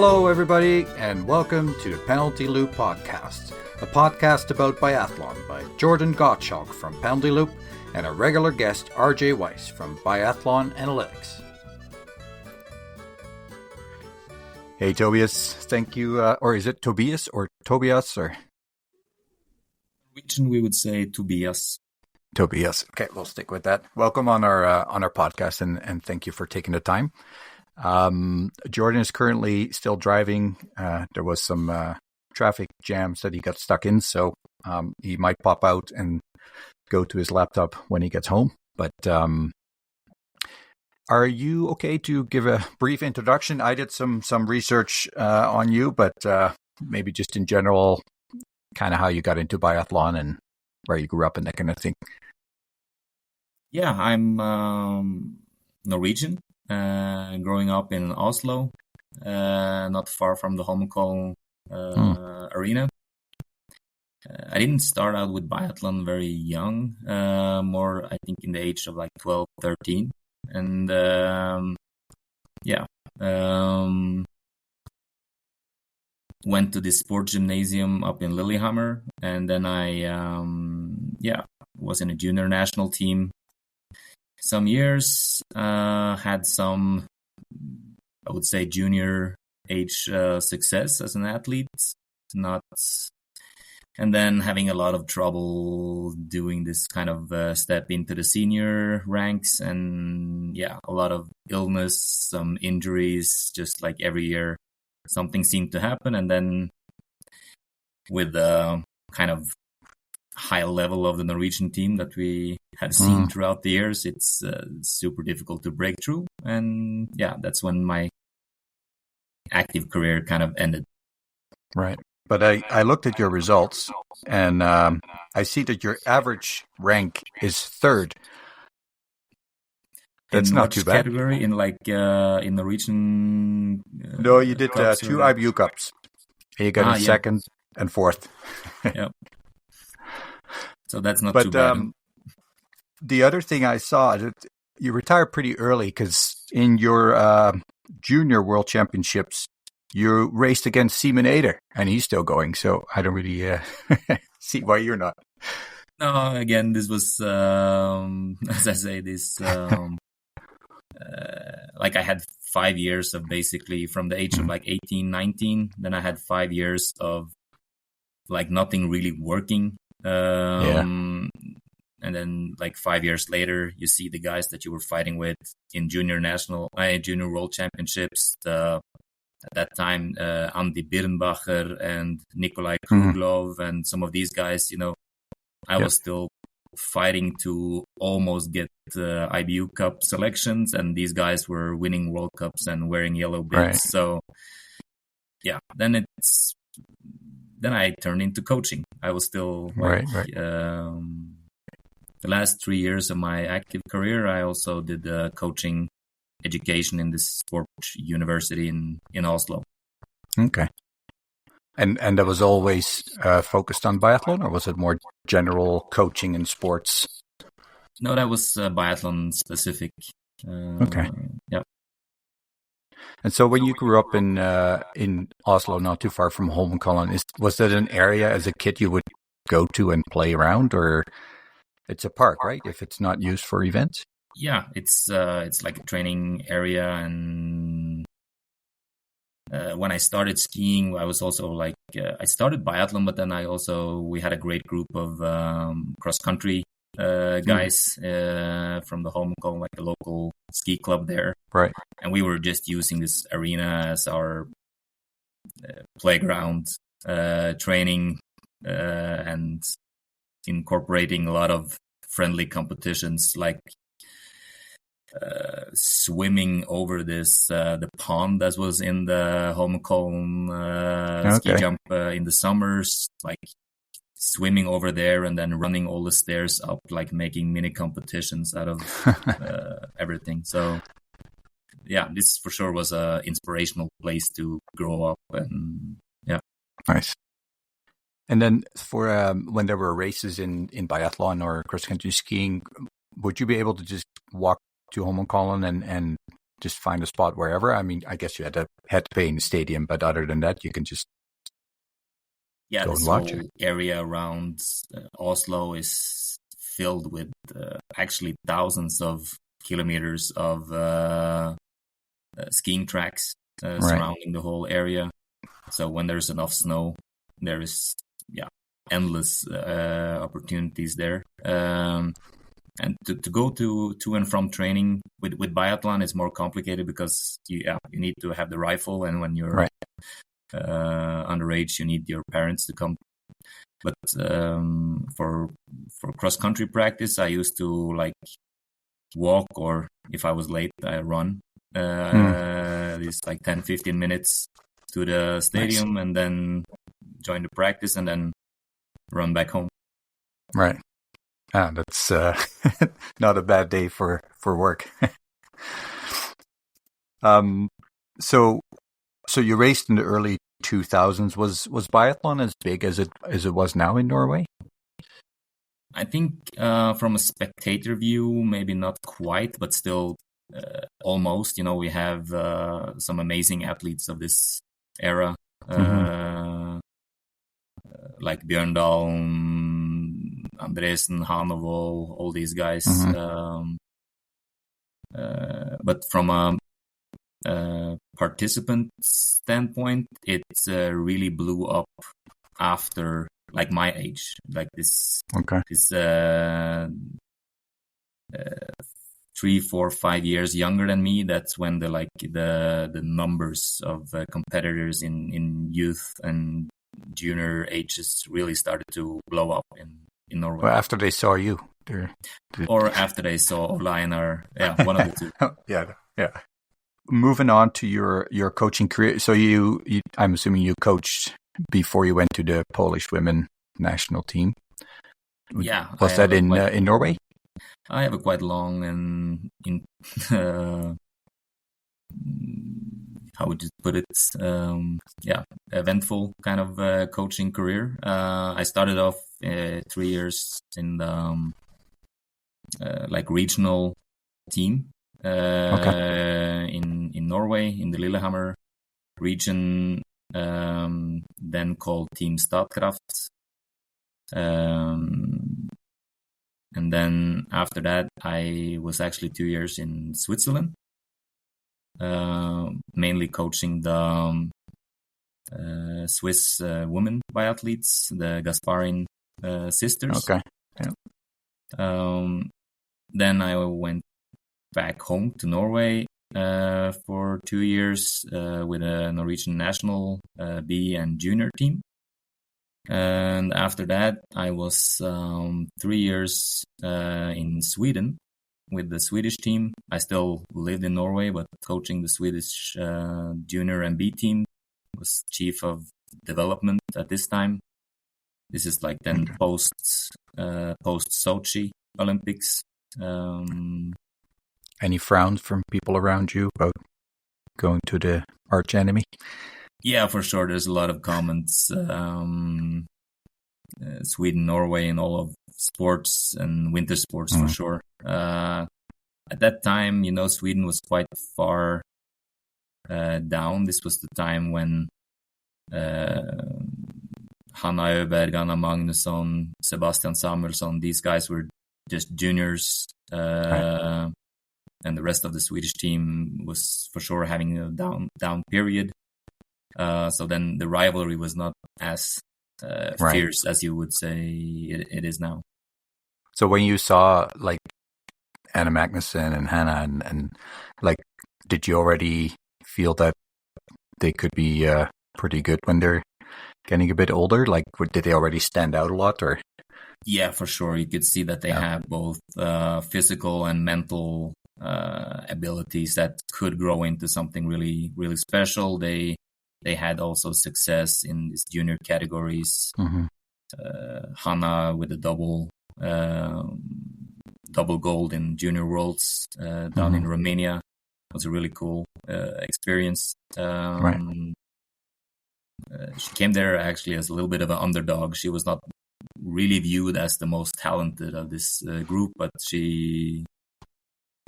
Hello, everybody, and welcome to the Penalty Loop Podcast, a podcast about biathlon by Jordan Gottschalk from Penalty Loop and a regular guest, RJ Weiss from Biathlon Analytics. Hey, Tobias, thank you. Or is it Tobias or Tobias? Or Region, we would say Tobias. Tobias. Okay, we'll stick with that. Welcome on our podcast, and thank you for taking the time. Jordan is currently still driving. There was some traffic jams that he got stuck in, so he might pop out and go to his laptop when he gets home. But are you okay to give a brief introduction? I did some research on you, but maybe just in general, kind of how you got into biathlon and where you grew up and that kind of thing. Yeah, I'm Norwegian. Growing up in Oslo, not far from the Holmenkollen arena. I didn't start out with biathlon very young, more I think in the age of like 12, 13. And went to this sport gymnasium up in Lillehammer, and then I was in a junior national team some years, had some, I would say, junior age success as an athlete, and then having a lot of trouble doing this kind of step into the senior ranks, and a lot of illness, some injuries, just like every year something seemed to happen. And then with the kind of high level of the Norwegian team that we have seen throughout the years, it's super difficult to break through. And that's when my active career kind of ended. Right. But I looked at your results, and I see that your average rank is third. That's not too bad. Category in in Norwegian? No, you did two IBU Cups. You got second and fourth. Yeah. So that's not too bad. The other thing I saw, that you retired pretty early because in your junior world championships, you raced against Simon Eder, and he's still going. So I don't really see why you're not. No, again, this was, as I say, this, I had 5 years of basically from the age of 18, 19. Then I had 5 years of nothing really working. And then 5 years later, you see the guys that you were fighting with in junior world championships. At that time, Andy Birnbacher and Nikolai Kruglov and some of these guys, I was still fighting to almost get IBU Cup selections, and these guys were winning World Cups and wearing yellow bibs. Right. So, then I turned into coaching. I was still the last 3 years of my active career, I also did coaching education in this sport university in Oslo. Okay. And that was always focused on biathlon, or was it more general coaching in sports? No, that was biathlon specific. Okay. Yeah. And so when you grew up in Oslo, not too far from Holmenkollen, was that an area as a kid you would go to and play around, or it's a park, right? If it's not used for events? Yeah, it's like a training area, and when I started skiing, I was also I started biathlon, but then we had a great group of cross country guys from the Holmenkollen, the local ski club there, right? And we were just using this arena as our playground, training, and incorporating a lot of friendly competitions, like swimming over the pond that was in the Holmenkollen ski jump in the summers, swimming over there and then running all the stairs up, making mini competitions out of everything. So this for sure was a inspirational place to grow up, and nice. And then for when there were races in biathlon or cross country skiing, would you be able to just walk to Holmenkollen and just find a spot wherever? I mean, I guess you had to pay in the stadium, but other than that, you can just go this and watch whole it. area around Oslo is filled with actually thousands of kilometers of skiing tracks surrounding the whole area. So when there's enough snow, there is endless opportunities there. And to go to and from training with biathlon is more complicated because you need to have the rifle, and when you're underage, you need your parents to come. But for cross country practice, I used to like walk, or if I was late, I run. It's like 10-15 minutes to the stadium, and then join the practice, and then run back home. Right. That's not a bad day for work. So you raced in the early 2000s. Was biathlon as big as it was now in Norway? I think from a spectator view, maybe not quite, but still almost. You know, we have some amazing athletes of this era, like Bjørndalen, Andresen, Hanovo, all these guys. But from a participant standpoint, it really blew up after like my age, like this 3, 4, 5 years younger than me. That's when the numbers of competitors in youth and junior ages really started to blow up in Norway. Well, after they saw you, or after they saw Olain, or one of the two. Yeah. Moving on to your coaching career. So you I'm assuming you coached before you went to the Polish women national team. Yeah. Was that in Norway? I have a quite long and how would you put it? Eventful kind of coaching career. I started off 3 years in the regional team in Norway, in the Lillehammer region, then called Team Statkraft. And then after that, I was actually 2 years in Switzerland, mainly coaching the Swiss women biathletes, the Gasparin sisters. Okay. Yeah. Then I went back home to Norway for 2 years with a Norwegian national B and junior team. And after that, I was 3 years in Sweden with the Swedish team. I still lived in Norway, but coaching the Swedish junior and B team, was chief of development at this time. This is like then post Sochi Olympics. Any frowns from people around you about going to the arch enemy? Yeah, for sure. There's a lot of comments. Sweden, Norway, and all of sports and winter sports for sure. At that time, Sweden was quite far down. This was the time when Hanna Öberg, Anna Magnusson, Sebastian Samuelsson, these guys were just juniors. And the rest of the Swedish team was for sure having a down period. So then the rivalry was not as fierce as you would say it is now. So when you saw like Anna Magnusson and Hannah and like, did you already feel that they could be pretty good when they're getting a bit older? Like, did they already stand out a lot, or? Yeah, for sure. You could see that they have both physical and mental abilities that could grow into something really, really special. They had also success in these junior categories. Hanna with a double gold in junior worlds down in Romania. It was a really cool experience. She came there actually as a little bit of an underdog. She was not really viewed as the most talented of this group, but she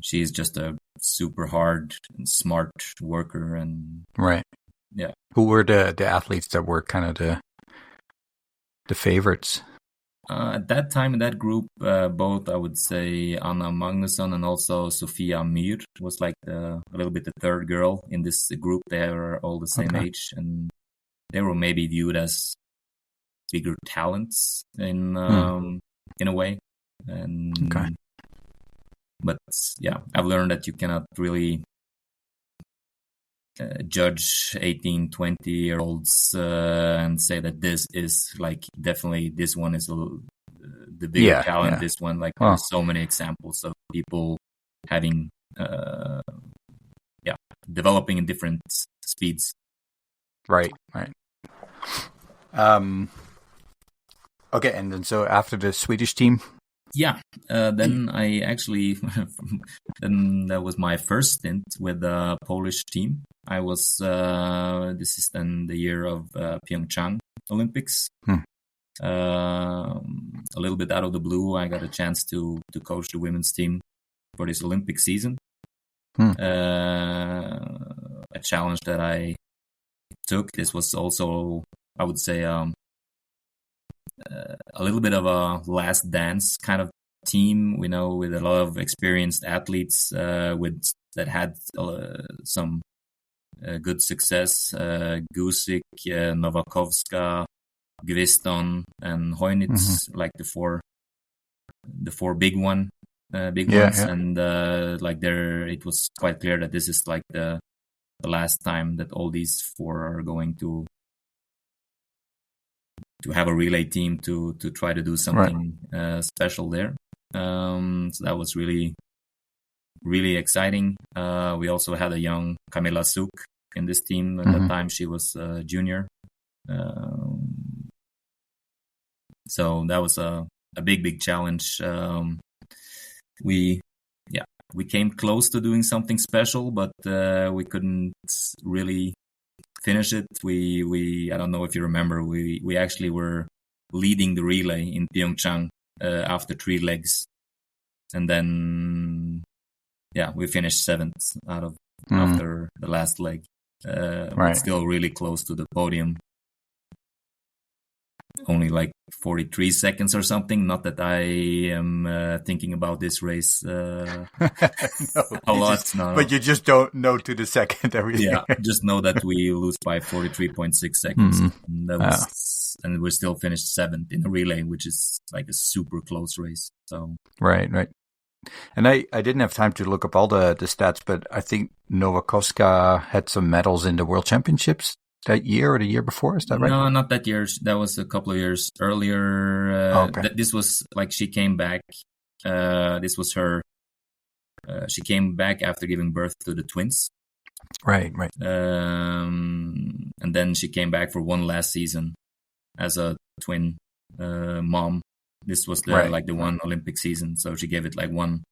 she's just a super hard and smart worker. And right. Yeah. Who were the athletes that were kind of the favorites? At that time in that group, both I would say Anna Magnusson and also Sofia Myhr was like a little bit the third girl in this group. They were all the same age, and they were maybe viewed as bigger talents in a way. And but yeah, I've learned that you cannot really judge 18, 20-year-olds and say that this is like definitely this one is the bigger talent. This one, like there's so many examples of people having developing in different speeds. Right. Okay, and then so after the Swedish team. Then I actually, then that was my first stint with the Polish team. I was, this is then the year of Pyeongchang Olympics. A little bit out of the blue, I got a chance to coach the women's team for this Olympic season. A challenge that I took. This was also, I would say, a little bit of a last dance kind of team, with a lot of experienced athletes that had some good success. Gusick, Nowakovska, Gwiston, and Heunitz, like the four big ones. And it was quite clear that this is like the last time that all these four are going to have a relay team to try to do something special there. So that was really, really exciting. We also had a young Kamila Zuk in this team. At that time, she was a junior. So that was a big challenge. We came close to doing something special, but we couldn't really finish it. I don't know if you remember, we actually were leading the relay in Pyeongchang after 3 legs, and then we finished 7th after the last leg. But still really close to the podium. Only like 43 seconds or something. Not that I am thinking about this race a lot. But you just don't know to the second everything. Just know that we lose by 43.6 seconds. And that was, and we still finished 7th in a relay, which is like a super close race. So Right. And I didn't have time to look up all the stats, but I think Nowakovska had some medals in the World Championships that year or the year before. Is that right? No, not that year. That was a couple of years earlier. This was like she came back. This was her. She came back after giving birth to the twins. Right. And then she came back for one last season as a twin mom. This was the one Olympic season, so she gave it like one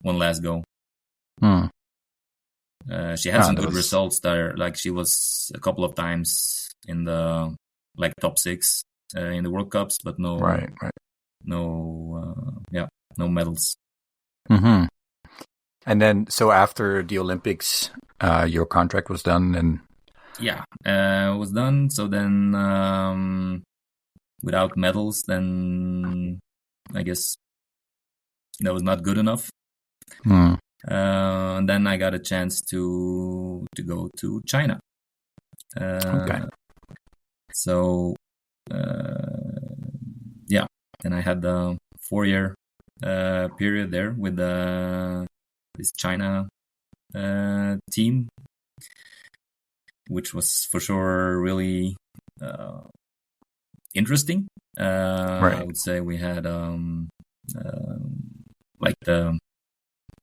last go. She had some good results there. Like she was a couple of times in the top 6 in the World Cups, but no medals. And then, so after the Olympics, your contract was done, and it was done. So then, without medals, then I guess that was not good enough. And then I got a chance to go to China. So, then I had the 4-year period there with this China team, which was for sure really interesting. I would say we had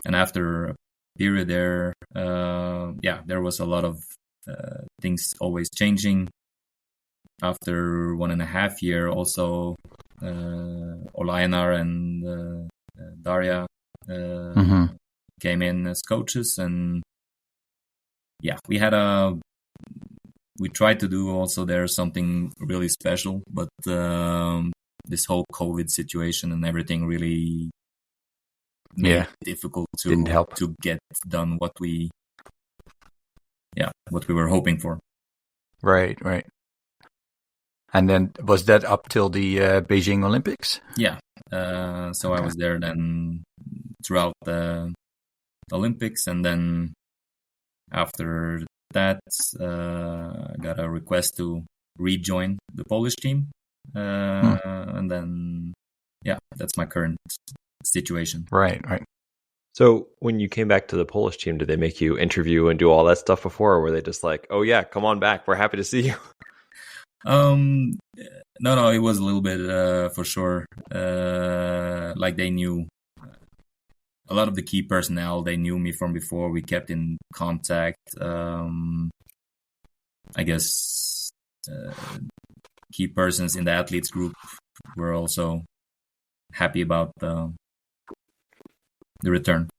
and after a period there, there was a lot of things always changing. After 1.5 years, also Olayanar and Daria came in as coaches, and we tried to do also there something really special, but this whole COVID situation and everything really made it difficult Didn't help. to get done what we were hoping for. Right. And then was that up till the Beijing Olympics? Yeah. So I was there then throughout the Olympics, and then after that, I got a request to rejoin the Polish team, and then that's my current situation. Right. So when you came back to the Polish team, did they make you interview and do all that stuff before, or were they just like, "Oh yeah, come on back, we're happy to see you"? No, it was a little bit for sure. Like they knew a lot of the key personnel. They knew me from before. We kept in contact. I guess key persons in the athletes group were also happy about the return.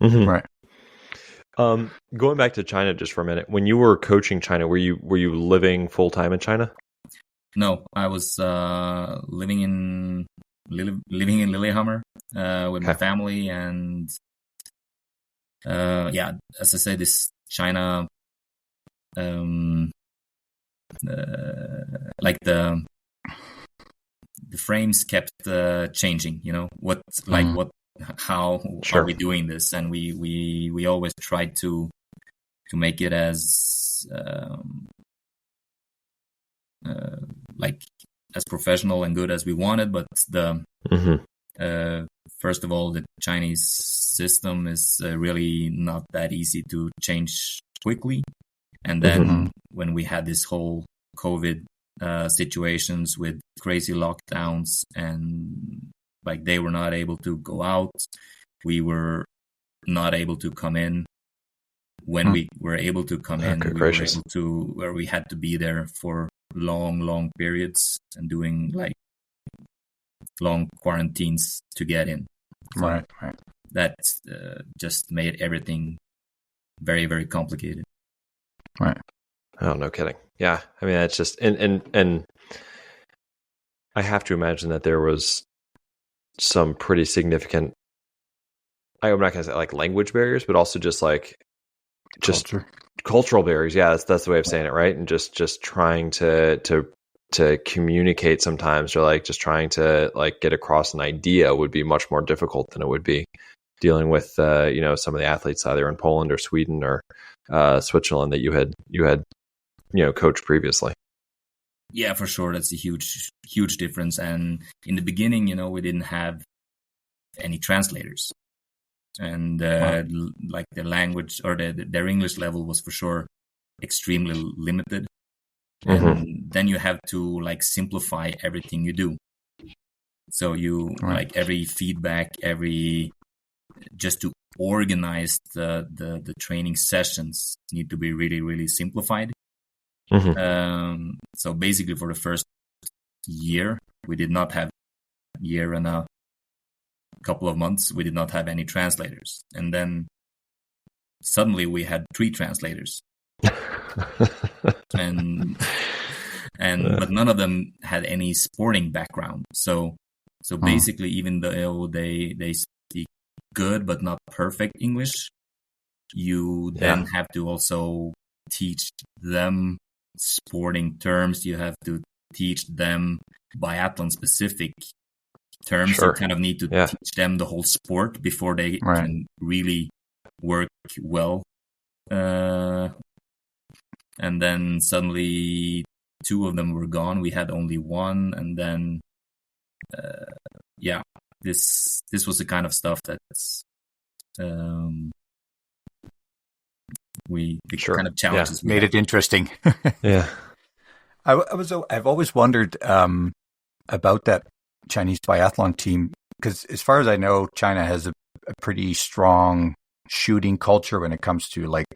Mm-hmm. Right. Going back to China just for a minute, when you were coaching China, were you living full time in China? No, I was living in Lillehammer with my family, and as I said, this China, like the frames kept changing. How are we doing this? And we always tried to make it as as professional and good as we wanted, but first of all, the Chinese system is really not that easy to change quickly. And then when we had this whole COVID situations with crazy lockdowns, and like they were not able to go out, we were not able to come in. When we were able to come in, we were able to, where we had to be there for long periods and doing like long quarantines to get in. So right. That just made everything very, very complicated. Right. Oh, no kidding. Yeah. I mean, that's just, and I have to imagine that there was some pretty significant, I'm not going to say like language barriers, but also just like, cultural barriers. Yeah. That's the way of saying it. Right. And just trying to communicate sometimes, or like just trying to like get across an idea would be much more difficult than it would be dealing with, some of the athletes either in Poland or Sweden or Switzerland that you had coached previously. Yeah, for sure. That's a huge difference. And in the beginning, we didn't have any translators, and like the language or their English level was for sure extremely limited. And then you have to like simplify everything you do. So you like every feedback, just to organize the training sessions need to be really, really simplified. So basically for the first year, we did not have year and a couple of months, we did not have any translators. And then suddenly we had 3 translators. But none of them had any sporting background. So basically, even though they speak good but not perfect English, you then have to also teach them sporting terms. You have to teach them biathlon specific terms. Sure. You kind of need to teach them the whole sport before they can really work well. And then suddenly 2 of them were gone. We had only 1, and then this was the kind of stuff that's kind of challenges made it interesting. Yeah, I've always wondered about that Chinese biathlon team, because as far as I know, China has a pretty strong shooting culture when it comes to like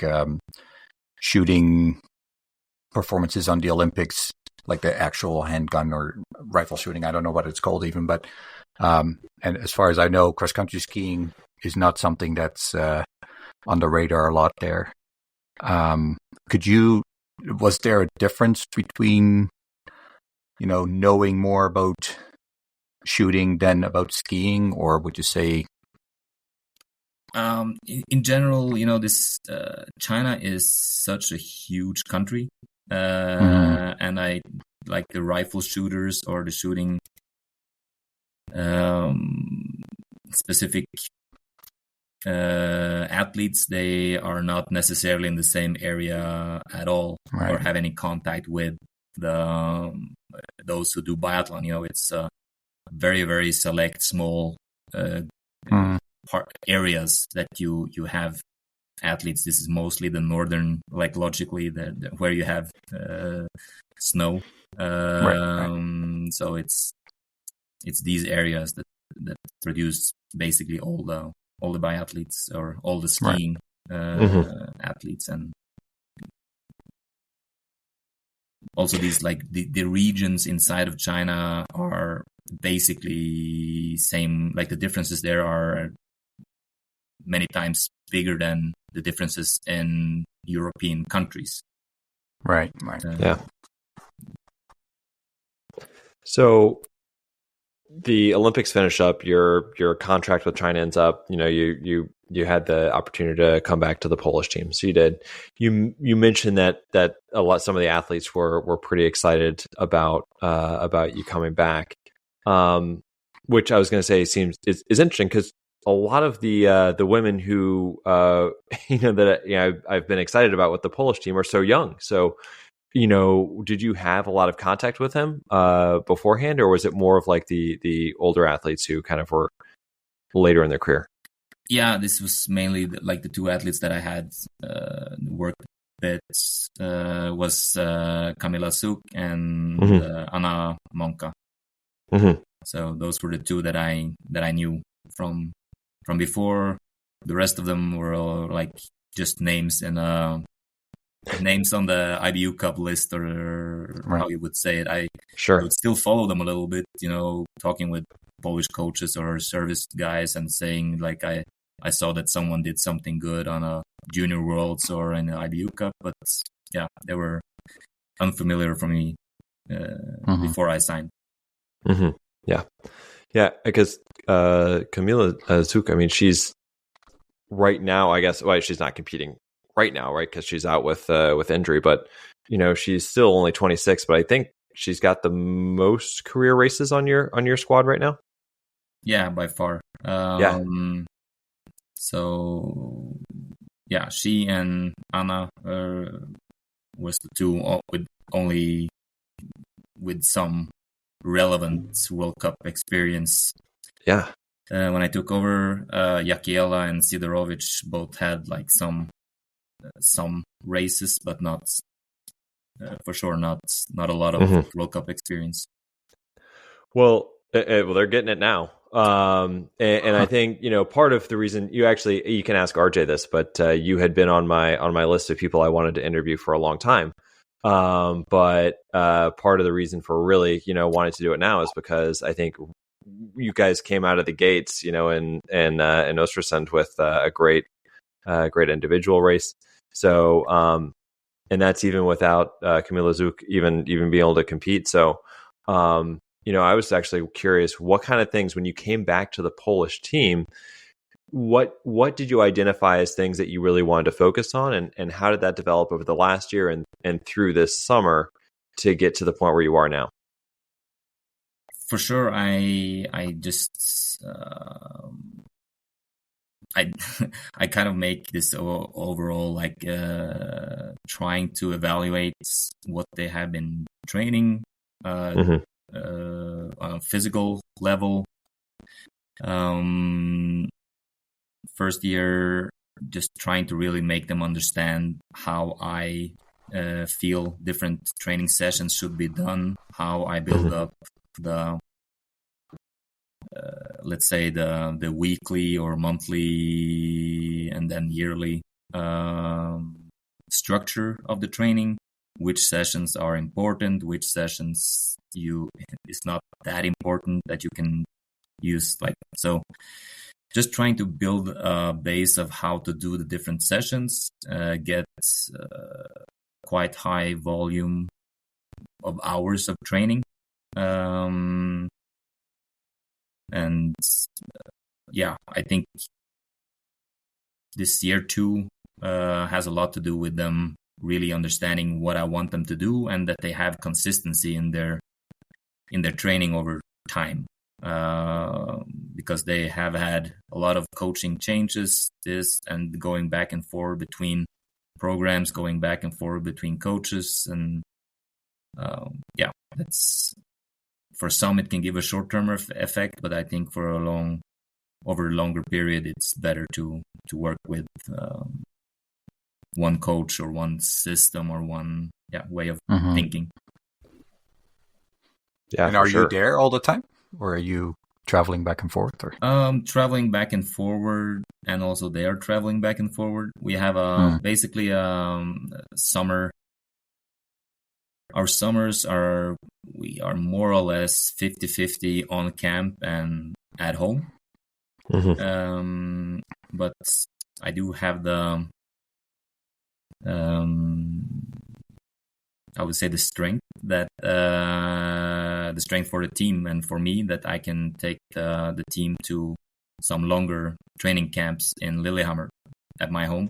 shooting performances on the Olympics, like the actual handgun or rifle shooting. I don't know what it's called even, but and as far as I know, cross country skiing is not something that's on the radar a lot there. Was there a difference between, knowing more about shooting than about skiing, or would you say In general, this China is such a huge country, and I like the rifle shooters or the shooting specific athletes. They are not necessarily in the same area at all, or have any contact with those who do biathlon. It's very, very select, small areas that you have athletes. This is mostly the northern, like logically, where you have snow. So it's these areas that produce basically all the biathletes or all the skiing athletes, and also these like the regions inside of China are basically same. Like the differences there are many times bigger than the differences in European countries. Right. Yeah. So the Olympics finish up, your contract with China ends up, you had the opportunity to come back to the Polish team. So you did. You mentioned that some of the athletes were pretty excited about you coming back. Which I was going to say is interesting, because a lot of the women who I've been excited about with the Polish team are so young. So, did you have a lot of contact with them beforehand, or was it more of like the older athletes who kind of were later in their career? Yeah, this was mainly like the two athletes that I had worked with was Kamila Zuk and Anna Maka. So those were the two that I knew from before. The rest of them were all like just names and names on the IBU Cup list, or how you would say it. I would still follow them a little bit, talking with Polish coaches or service guys and saying like I saw that someone did something good on a Junior Worlds or in the IBU Cup, but yeah, they were unfamiliar for me before I signed. Yeah, because Kamila Zuk, I mean, she's right now, I guess, well, she's not competing right now, right? Because she's out with injury, but she's still only 26. But I think she's got the most career races on your squad right now. Yeah, by far. So yeah, she and Anna was the two with some relevant World Cup experience. Yeah. When I took over, Jakiela and Sidorowicz both had like some races, but not for sure not a lot of World Cup experience. Well, they're getting it now. And I think part of the reason you can ask RJ this, but you had been on my list of people I wanted to interview for a long time. But part of the reason for really wanting to do it now is because I think you guys came out of the gates in Östersund with a great individual race. So and that's even without Kamila Zuk even being able to compete. So I was actually curious what kind of things, when you came back to the Polish team, what did you identify as things that you really wanted to focus on, and how did that develop over the last year and through this summer to get to the point where you are now? For sure, I just I kind of make this overall like trying to evaluate what they have been training on a physical level. First year, just trying to really make them understand how I feel different training sessions should be done, how I build up the let's say the weekly or monthly and then yearly structure of the training, which sessions are important, which sessions it's not that important that you can use, like, so just trying to build a base of how to do the different sessions, get quite high volume of hours of training. And yeah, I think this year too has a lot to do with them really understanding what I want them to do, and that they have consistency in their training over time, because they have had a lot of coaching changes, and going back and forth between programs, going back and forth between coaches, and that's, for some it can give a short-term effect, but I think for over a longer period it's better to work with one coach or one system or one way of thinking. Yeah, and are you there all the time, or are you traveling back and forth? Or traveling back and forward, and also they are traveling back and forward. We have basically summer. Our summers we are more or less 50-50 on camp and at home. But I do have I would say the strength for the team and for me, that I can take the team to some longer training camps in Lillehammer at my home.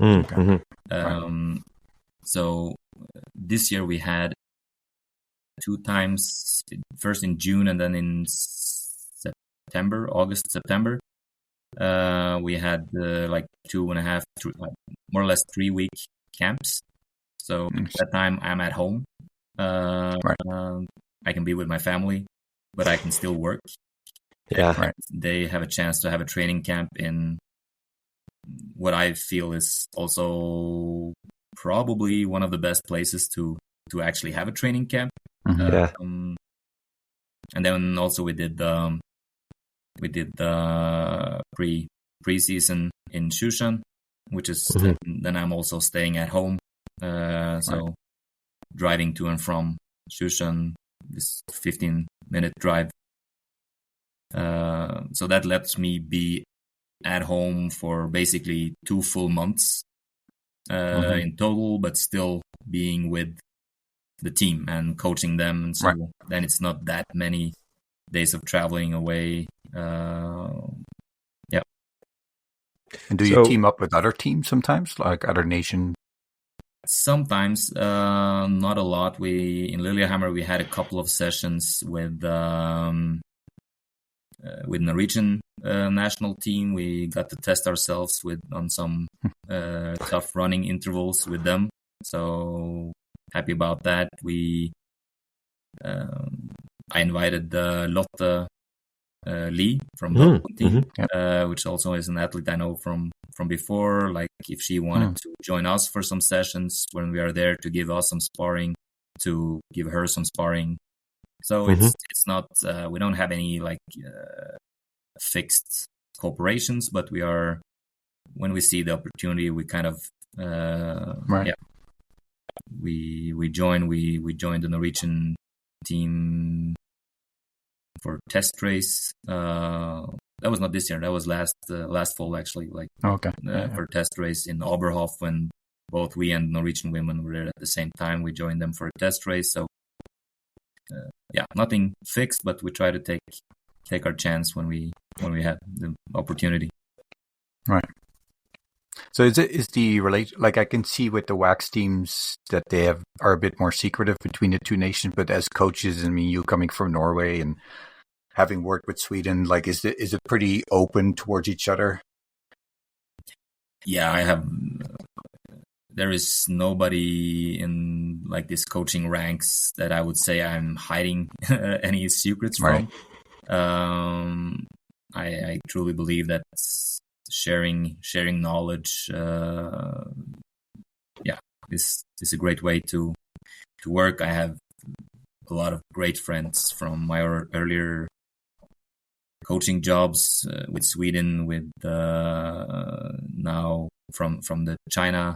So this year we had 2 times, first in June and then in August, September. We had 2.5, more or less 3-week camps. So at that time I'm at home. I can be with my family, but I can still work. They have a chance to have a training camp in what I feel is also probably one of the best places to actually have a training camp. And then also we did the preseason in Shushan, which is then I'm also staying at home. So driving to and from Shushan, this 15-minute drive. So that lets me be at home for basically 2 full months in total, but still being with the team and coaching them. And so then it's not that many days of traveling away. And do you team up with other teams sometimes, like other nation? Sometimes, not a lot. In Lillehammer we had a couple of sessions with Norwegian national team. We got to test ourselves on some tough running intervals with them. So happy about that. I invited Lotte Lee from the team, which also is an athlete I know from before. Like if she wanted to join us for some sessions when we are there, to give us some sparring, to give her some sparring. So it's not we don't have any fixed cooperations, but we are, when we see the opportunity, we kind of we joined the Norwegian team for test race. That was not this year. That was last fall actually. For test race in Oberhof, when both we and Norwegian women were there at the same time. We joined them for a test race. So nothing fixed, but we try to take our chance when we have the opportunity. Right. So is the relate, like I can see with the wax teams that they are a bit more secretive between the two nations, but as coaches, I mean, you coming from Norway and having worked with Sweden, like is it pretty open towards each other? Yeah, I have. There is nobody in this coaching ranks that I would say I'm hiding any secrets from. I truly believe that sharing knowledge, is a great way to work. I have a lot of great friends from my earlier coaching jobs with Sweden, with now from the China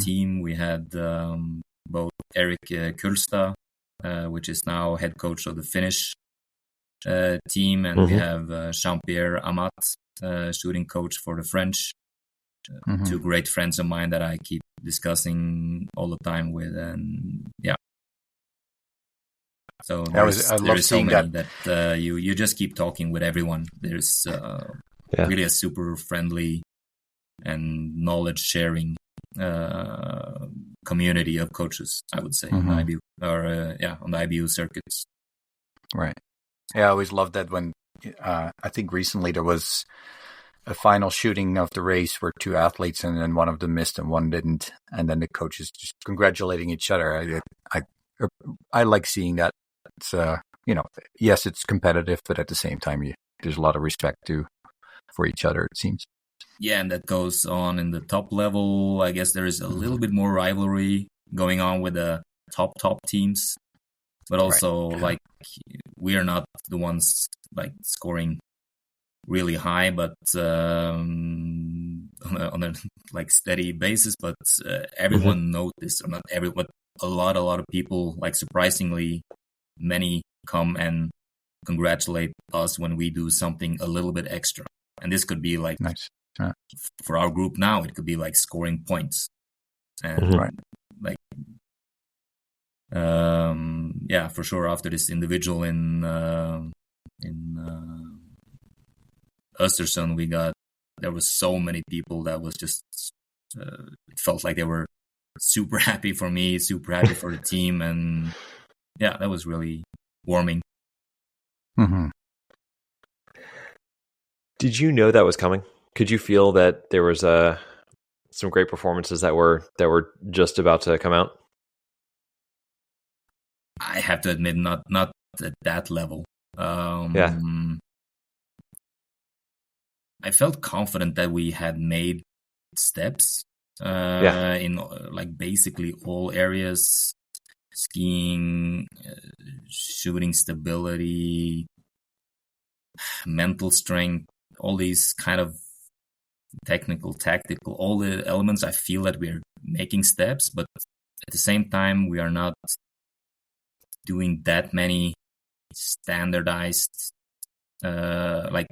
team. We had both Erik Kulstad, which is now head coach of the Finnish team, and we have Jean-Pierre Amat, shooting coach for the French. 2 great friends of mine that I keep discussing all the time with, and so there is so many that you just keep talking with everyone. There's really a super friendly and knowledge sharing community of coaches, I would say, on the IBU, on the IBU circuits. Right. Yeah, I always loved that when I think recently there was a final shooting of the race where two athletes and then one of them missed and one didn't, and then the coaches just congratulating each other. I like seeing that. It's yes, it's competitive, but at the same time, there's a lot of respect for each other, it seems. Yeah, and that goes on in the top level. I guess there is a little bit more rivalry going on with the top teams, but also like we are not the ones like scoring really high, but on a like steady basis. But everyone noticed, or not everyone, a lot of people, like surprisingly many, come and congratulate us when we do something a little bit extra. And this could be like nice. For our group now, it could be like scoring points, and like for sure. After this individual in Östersund, there was so many people that was just it felt like they were super happy for me, super happy for the team, and yeah, that was really warming. Mm-hmm. Did you know that was coming? Could you feel that there was some great performances that were just about to come out? I have to admit, not at that level. I felt confident that we had made steps in like basically all areas: skiing, shooting stability, mental strength, all these kind of technical, tactical, all the elements. I feel that we're making steps, but at the same time, we are not doing that many standardized. Biathlon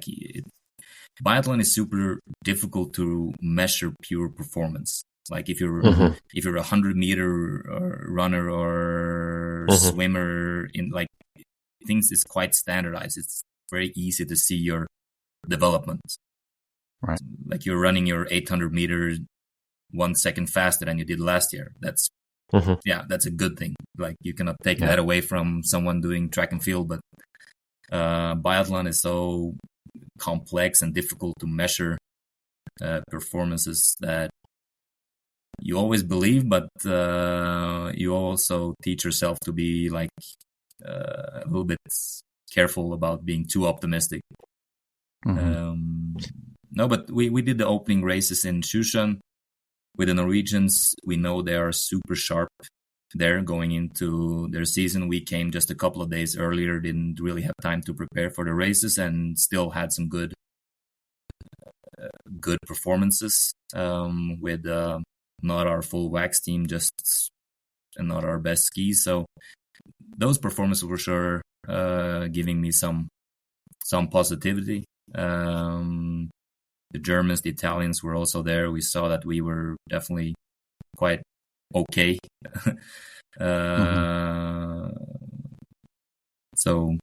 is super difficult to measure pure performance. Like if you're a 100-meter runner or swimmer, in like things is quite standardized. It's very easy to see your development. Right. Like you're running your 800 meters 1 second faster than you did last year. That's that's a good thing. Like you cannot take that away from someone doing track and field, but biathlon is so complex and difficult to measure performances that you always believe, but you also teach yourself to be like a little bit careful about being too optimistic. No, but we did the opening races in Sjusjøen with the Norwegians. We know they are super sharp there going into their season. We came just a couple of days earlier, didn't really have time to prepare for the races, and still had some good performances with not our full wax team, just and not our best skis. So those performances were sure giving me some positivity. The Germans, the Italians were also there. We saw that we were definitely quite okay. So,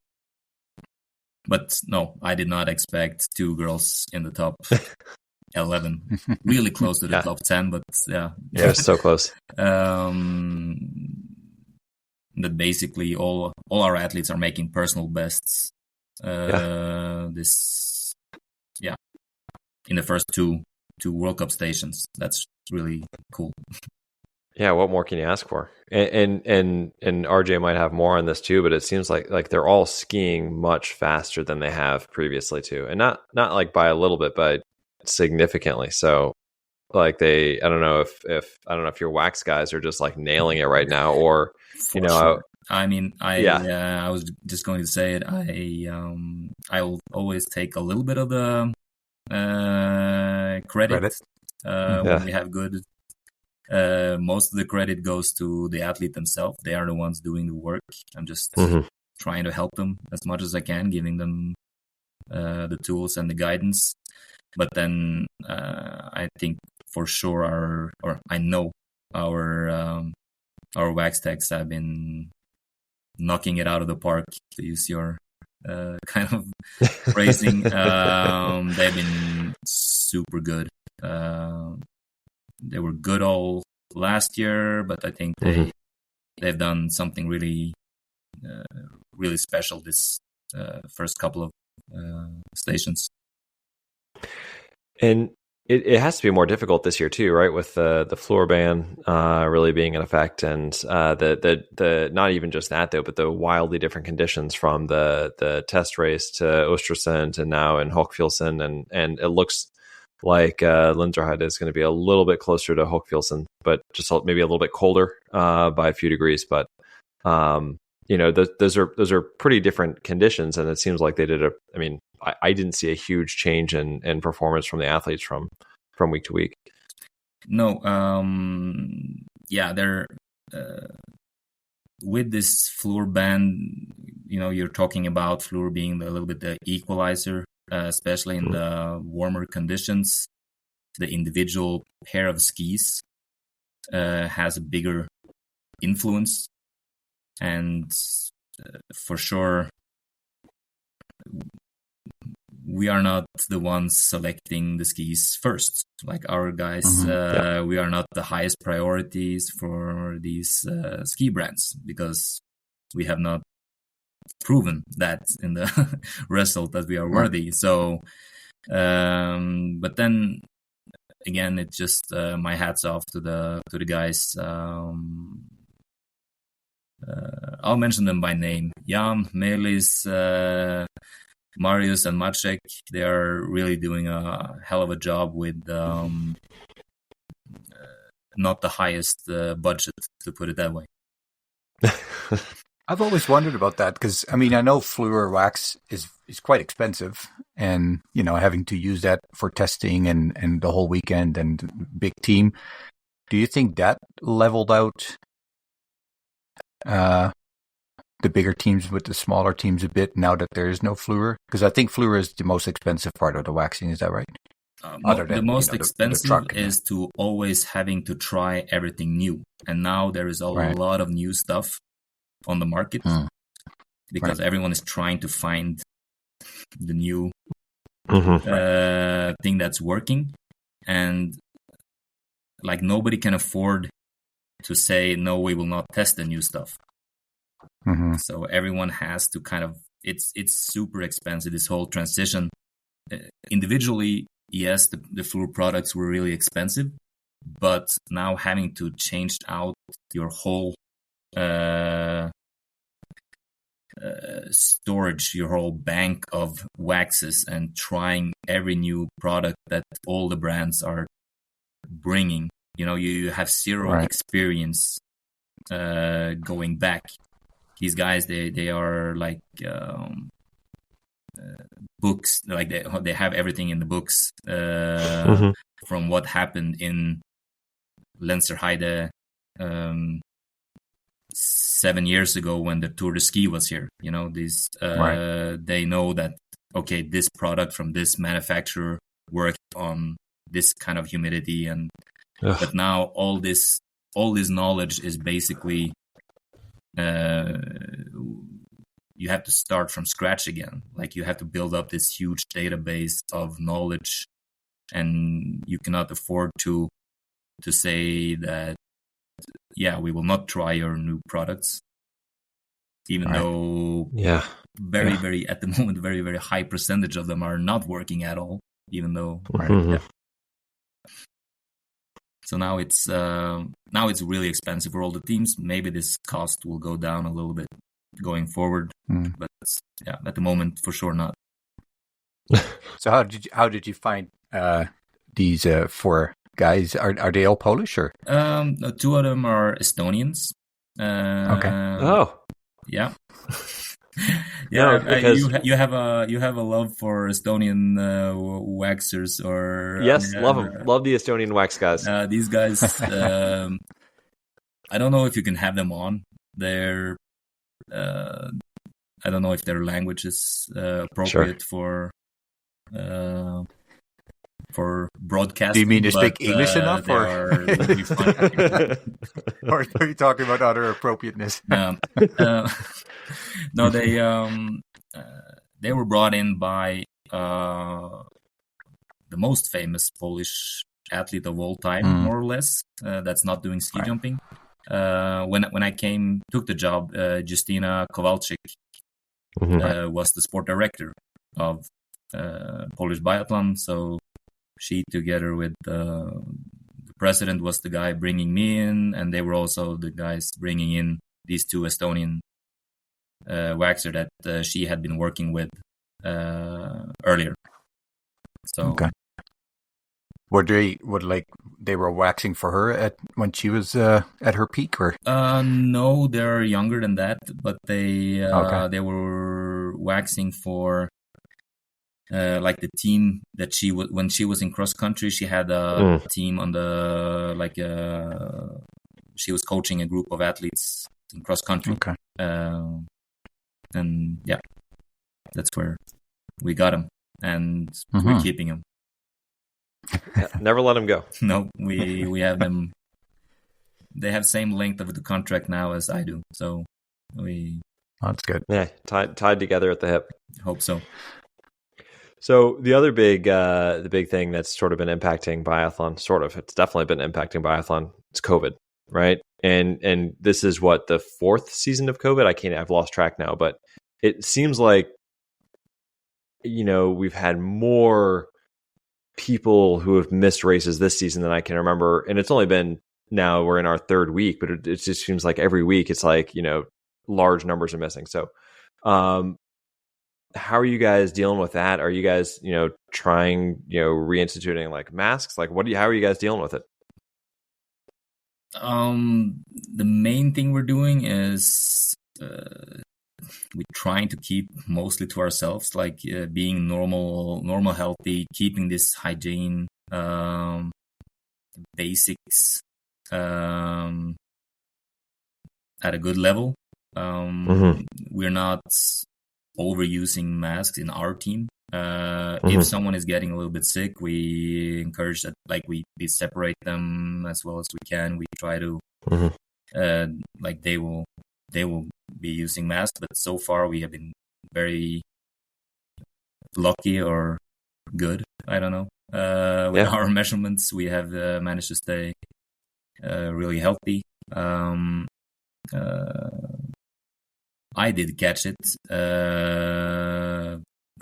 but no, I did not expect two girls in the top 11, really close to the top 10, but yeah, so close. That basically all our athletes are making personal bests. In the first two World Cup stations. That's really cool. Yeah, what more can you ask for? And RJ might have more on this too, but it seems like they're all skiing much faster than they have previously too, and not like by a little bit, but significantly. So, like I don't know if your wax guys are just like nailing it right now, or sure. I mean, I was just going to say it. I will always take a little bit of the credit. When we have good. Most of the credit goes to the athlete themselves. They are the ones doing the work. I'm just trying to help them as much as I can, giving them the tools and the guidance. But then I think for sure I know our wax techs have been knocking it out of the park, to use your kind of phrasing. They've been super good. They were good all last year, but I think they've done something really really special this first couple of stations. And it has to be more difficult this year too, right? With the floor ban really being in effect, and the not even just that though, but the wildly different conditions from the test race to Östersund and now in Hochfilzen, and it looks like Lenzerheide is going to be a little bit closer to Hochfilzen, but just maybe a little bit colder by a few degrees. But those are pretty different conditions, and it seems like they did I didn't see a huge change in performance from the athletes from week to week. No, they're with this floor ban. You're talking about floor being a little bit the equalizer, especially in the warmer conditions. The individual pair of skis has a bigger influence, and for sure, we are not the ones selecting the skis first. Like our guys, we are not the highest priorities for these ski brands, because we have not proven that in the result that we are worthy. So, but then again, it's just my hats off to the guys. I'll mention them by name: Jan, Melis, Marius, and Maciek. They are really doing a hell of a job with not the highest budget, to put it that way. I've always wondered about that, because I know fluor wax is quite expensive, and having to use that for testing and the whole weekend and big team. Do you think that leveled out the bigger teams with the smaller teams a bit now that there is no fluor? Because I think fluor is the most expensive part of the waxing. Is that right? The most expensive is to always having to try everything new. And now there is a lot of new stuff on the market, because everyone is trying to find the new thing that's working. And like, nobody can afford to say, no, we will not test the new stuff. So everyone has to kind of, it's super expensive, this whole transition. Individually, yes, the fluor products were really expensive, but now having to change out your whole storage, your whole bank of waxes, and trying every new product that all the brands are bringing. You have zero experience going back. These guys, they are like books, like they have everything in the books from what happened in Lenzerheide 7 years ago when the Tour de Ski was here. These they know that, okay, this product from this manufacturer worked on this kind of humidity, and but now all this knowledge is basically you have to start from scratch again. Like, you have to build up this huge database of knowledge, and you cannot afford to say that, we will not try your new products, even though very at the moment, very, very high percentage of them are not working at all, even though So now it's really expensive for all the teams. Maybe this cost will go down a little bit going forward, but at the moment, for sure not. So how did you find these 4 guys? Are they all Polish, or? 2 of them are Estonians. Yeah. You have a love for Estonian waxers, or yes, love them. Love the Estonian wax guys. These guys, I don't know if you can have them on. They're I don't know if their language is appropriate for broadcasting. Do you mean to speak English enough, or or are you talking about other appropriateness? No, they were brought in by the most famous Polish athlete of all time, more or less. That's not doing ski jumping. When I took the job, Justina Kowalczyk was the sport director of Polish biathlon. So she, together with the president, was the guy bringing me in, and they were also the guys bringing in these two Estonian waxer that she had been working with earlier. So they were waxing for her when she was at her peak, or no, they're younger than that, but they were waxing for like the team that when she was in cross country. She had a team on the she was coaching a group of athletes in cross country. And yeah, that's where we got him, and we're keeping him. Never let him go. No, we have them. They have same length of the contract now as I do, so that's good. Yeah, tied together at the hip. Hope so. So the other the big thing that's sort of been impacting biathlon, it's definitely been impacting biathlon. It's COVID, right? And this is what, the 4th season of COVID? I've lost track now, but it seems like, we've had more people who have missed races this season than I can remember. And it's only been, now we're in our 3rd week, but it just seems like every week it's like, large numbers are missing. So, how are you guys dealing with that? Are you guys, trying, reinstituting like masks? Like, how are you guys dealing with it? The main thing we're doing is we're trying to keep mostly to ourselves, like being normal, healthy, keeping this hygiene basics at a good level. We're not overusing masks in our team. If someone is getting a little bit sick, we encourage that, like we separate them as well as we can. We try to like they will be using masks, but so far we have been very lucky or good, I don't know, with our measurements. We have managed to stay really healthy. I did catch it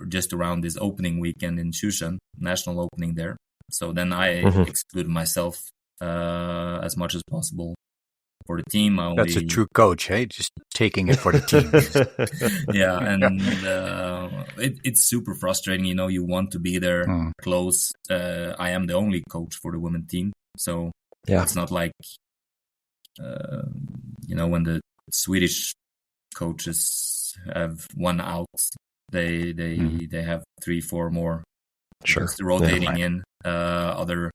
just around this opening weekend in Shushan, national opening there. So then I excluded myself as much as possible for the team. That's a true coach, hey? Just taking it for the team. Yeah, and it's super frustrating. You want to be there close. I am the only coach for the women team, so it's not like when the Swedish coaches have one out, they have 3-4 more just rotating in other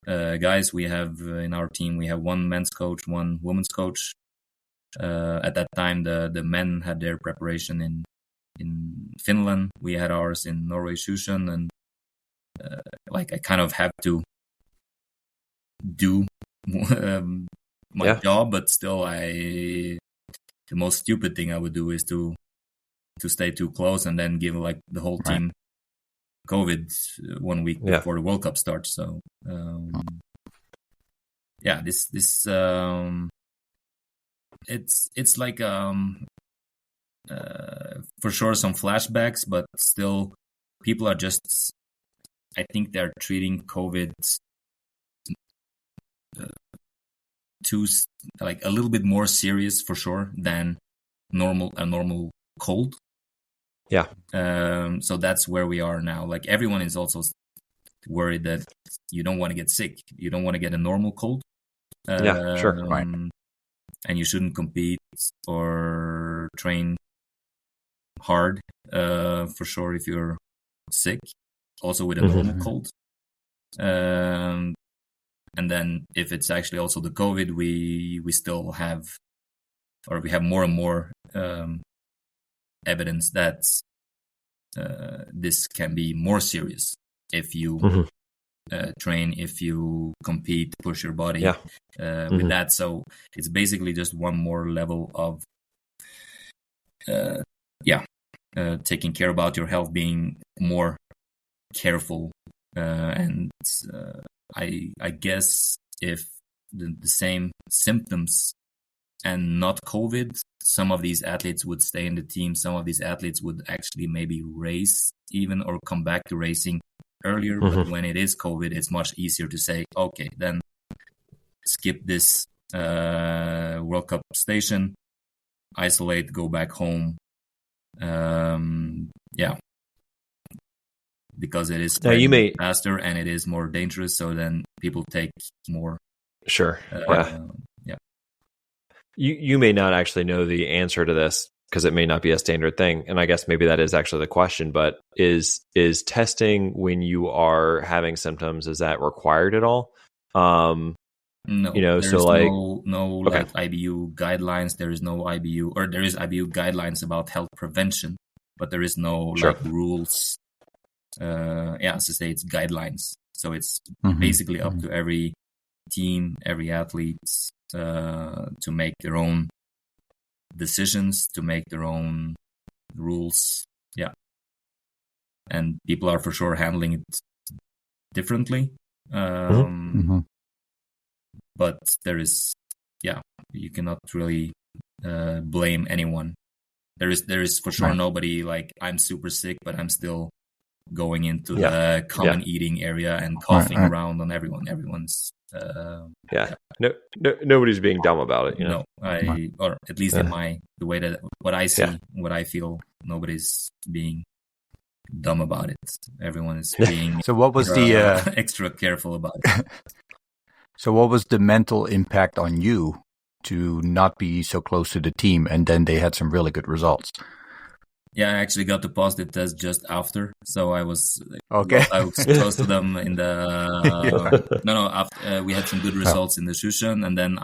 guys. We have in our team, we have one men's coach, one women's coach. At that time, the men had their preparation in Finland. We had ours in Norway, Shushan, and I kind of have to do my job, but still the most stupid thing I would do is to stay too close and then give the whole team COVID 1 week before the World Cup starts. So this it's like for sure some flashbacks, but still people are just, I think they're treating COVID a little bit more serious for sure than a normal cold. Yeah. So that's where we are now. Like, everyone is also worried that you don't want to get sick. You don't want to get a normal cold. Sure. Right. And you shouldn't compete or train hard for sure if you're sick. Also with a normal cold. And then if it's actually also the COVID, we still have, or we have more and more evidence that this can be more serious if you train, if you compete, push your body with that. So it's basically just one more level of taking care about your health, being more careful and I guess if the same symptoms and not COVID, some of these athletes would stay in the team. Some of these athletes would actually maybe race even or come back to racing earlier. But when it is COVID, it's much easier to say, okay, then skip this World Cup station, isolate, go back home. Because it is faster and it is more dangerous. So then people take more. Sure. You may not actually know the answer to this because it may not be a standard thing. And I guess maybe that is actually the question, but is testing when you are having symptoms, is that required at all? No, there's no like IBU guidelines. There is no IBU, or there is IBU guidelines about health prevention, but there is no like rules. As I say, it's guidelines. So it's basically up to every team, every athlete to make their own decisions, to make their own rules. Yeah. And people are for sure handling it differently. But there is, you cannot really blame anyone. There is for sure nobody like, I'm super sick, but I'm still going into the common eating area and coughing around on everyone. Everyone's nobody's being dumb about it. No, or at least in the way that what I see, what I feel, nobody's being dumb about it. Everyone is being so what was the extra careful about it. So what was the mental impact on you to not be so close to the team, and then they had some really good results? Yeah, I actually got the positive test just after, so I was I was close to them in the after we had some good results in the Shushan, and then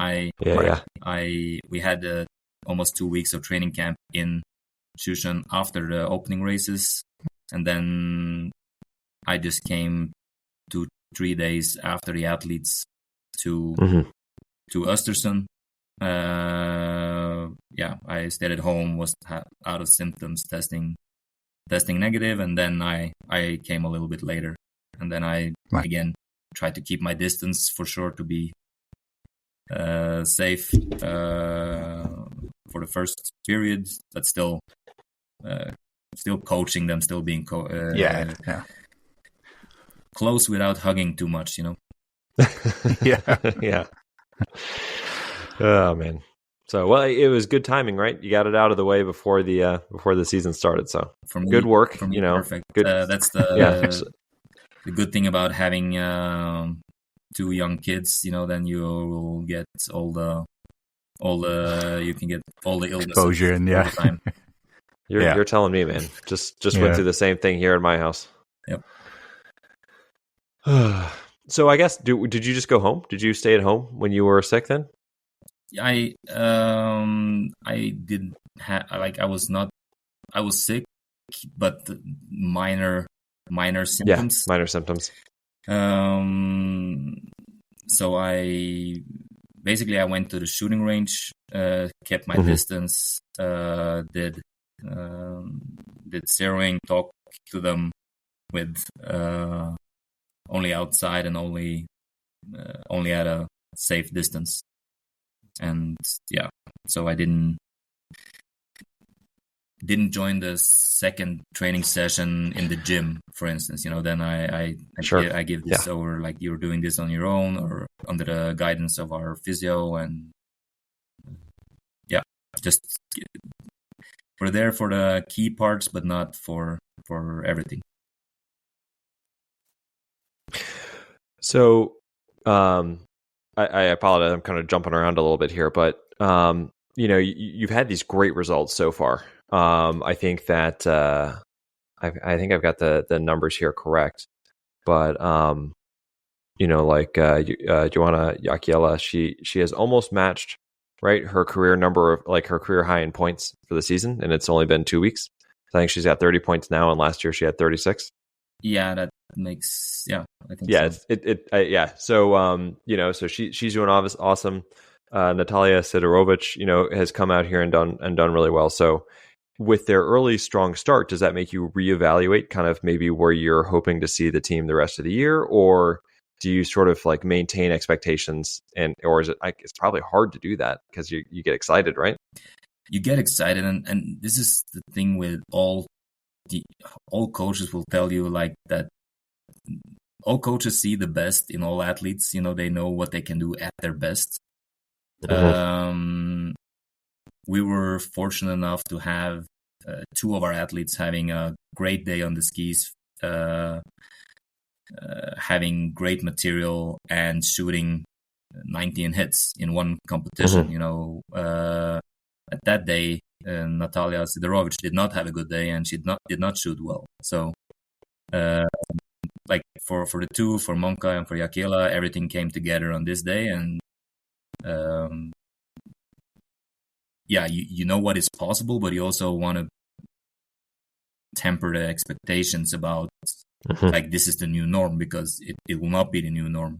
we had almost 2 weeks of training camp in Shushan after the opening races, and then I just came 2-3 days after the athletes to Östersund. I stayed at home, was out of symptoms, testing negative, and then I came a little bit later, and then I again tried to keep my distance for sure to be safe for the first period, but still coaching them, still being close without hugging too much, yeah. Oh man. So it was good timing, right? You got it out of the way before the season started. So for me, good work. Perfect. Good. That's the good thing about having 2 young kids. Then you will get all the you can get all the illness exposure and all the time. You're telling me, man. Just went through the same thing here in my house. Yep. So I guess did you just go home? Did you stay at home when you were sick then? I did I was sick, but minor symptoms. Yeah, minor symptoms. So I went to the shooting range, kept my distance, did zeroing, talk to them with only outside and only at a safe distance. And so I didn't join the second training session in the gym, for instance. Then I give this over, like, you're doing this on your own or under the guidance of our physio, and just we're there for the key parts, but not for everything. So, I apologize. I'm kind of jumping around a little bit here, but you've had these great results so far. I think that I think I've got the numbers here correct, but Joanna Jakiela, she has almost matched her career number of her career high in points for the season, and it's only been 2 weeks. So I think she's got 30 points now, and last year she had 36. Yeah, that makes I think so. So she's doing awesome. Natalia Sidorowicz, has come out here and done really well. So with their early strong start, does that make you reevaluate kind of maybe where you're hoping to see the team the rest of the year, or do you sort of like maintain expectations, or is it like it's probably hard to do that because you get excited, right? You get excited, and this is the thing with all coaches will tell you like that. All coaches see the best in all athletes. They know what they can do at their best. We were fortunate enough to have two of our athletes having a great day on the skis, having great material and shooting 19 hits in one competition. At that day, Natalia Sidorowicz did not have a good day, and she did not shoot well. So, like for the two, for Maka and for Jakiela, everything came together on this day, and you know what is possible, but you also want to temper the expectations about like this is the new norm, because it will not be the new norm.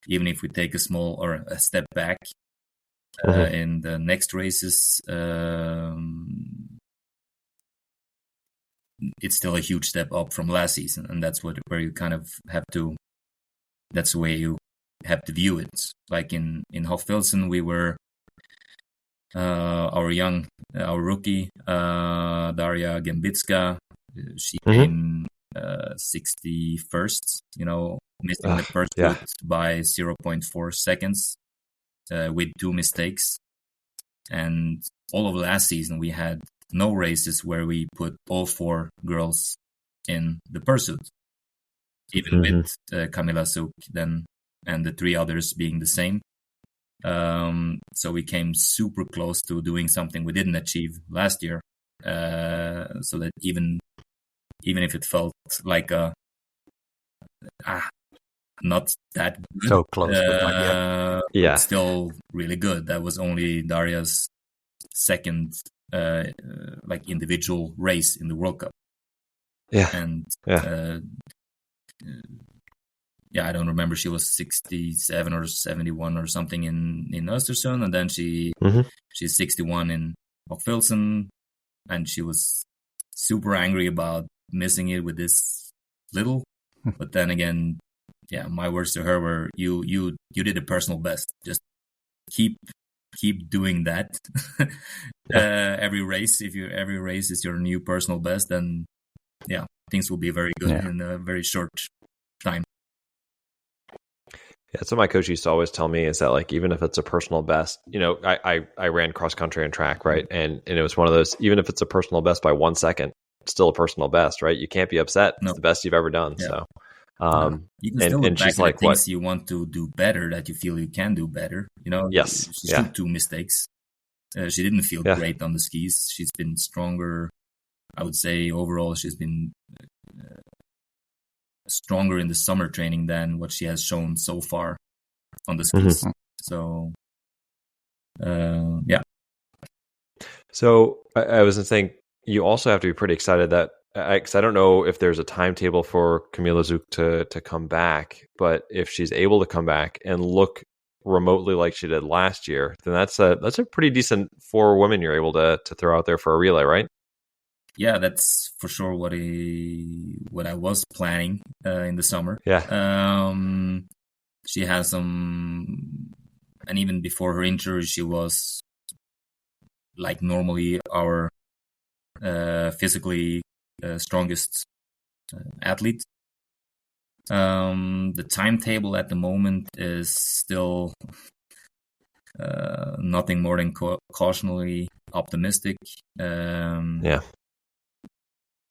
Even if we take a small or a step back in the next races, it's still a huge step up from last season, and that's where you kind of have to. That's the way you have to view it. Like in Hofpilsen, we were our rookie Daria Gembitska. She came 61st. Missing the first boot by 0.4 seconds with 2 mistakes. And all of last season, we had no races where we put all 4 girls in the pursuit, even with Kamila Zuk then and the 3 others being the same. So we came super close to doing something we didn't achieve last year. So that even if it felt like not that good, so close, but not yet. It's still really good. That was only Daria's second like individual race in the World Cup. I don't remember. She was 67 or 71 or something in Östersund, and then she's 61 in Hofpilsen, and she was super angry about missing it with this little. But then again, my words to her were, "You did a personal best. Just keep doing that. Every race, every race is your new personal best, then things will be very good in a very short time." Yeah, that's what my coach used to always tell me, is that like, even if it's a personal best, I ran cross country and track, right? And it was one of those, even if it's a personal best by 1 second, it's still a personal best, right? You can't be upset. No. It's the best you've ever done. Yeah. So, you can still look back at like, things you want to do better, that you feel you can do better. Yes. She took 2 mistakes. She didn't feel great on the skis. She's been stronger. I would say overall, she's been stronger in the summer training than what she has shown so far on the skis. So, So I was saying, you also have to be pretty excited that, because I don't know if there's a timetable for Kamila Zuk to come back, but if she's able to come back and look remotely like she did last year, then that's a pretty decent 4 women you're able to throw out there for a relay, right? Yeah, that's for sure what I was planning in the summer. Yeah. She has some, and even before her injury, she was like normally our physically strongest athlete. The timetable at the moment is still nothing more than cautiously optimistic.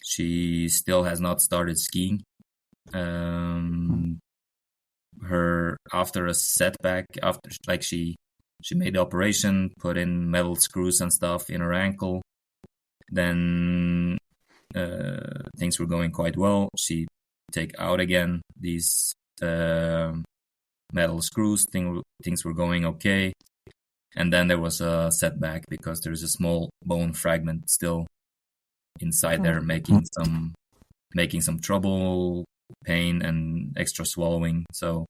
She still has not started skiing. Her, after a setback, after like she made the operation, put in metal screws and stuff in her ankle. Then things were going quite well. She take out again these metal screws. Things were going okay, and then there was a setback because there's a small bone fragment still inside there, making some trouble, pain, and extra swallowing. So,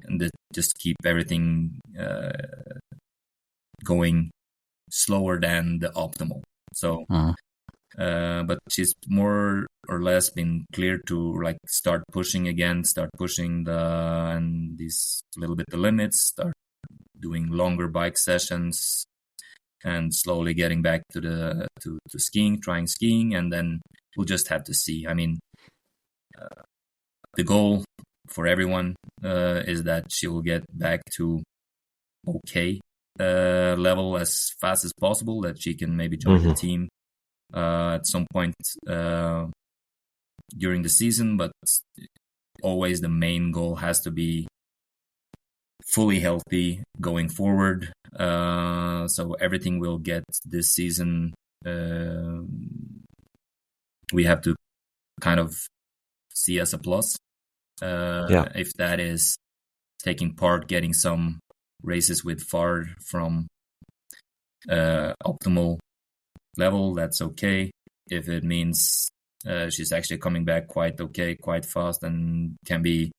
and just keep everything going slower than the optimal. So But she's more or less been cleared to like start pushing and these little bit the limits, start doing longer bike sessions, and slowly getting back to skiing, trying skiing, and then we'll just have to see. I mean, the goal for everyone is that she will get back to okay level as fast as possible, that she can maybe join the team at some point during the season, but always the main goal has to be fully healthy going forward. So everything we'll get this season, we have to kind of see as a plus. If that is taking part, getting some races with far from optimal level, that's okay. If it means she's actually coming back quite fast, and can be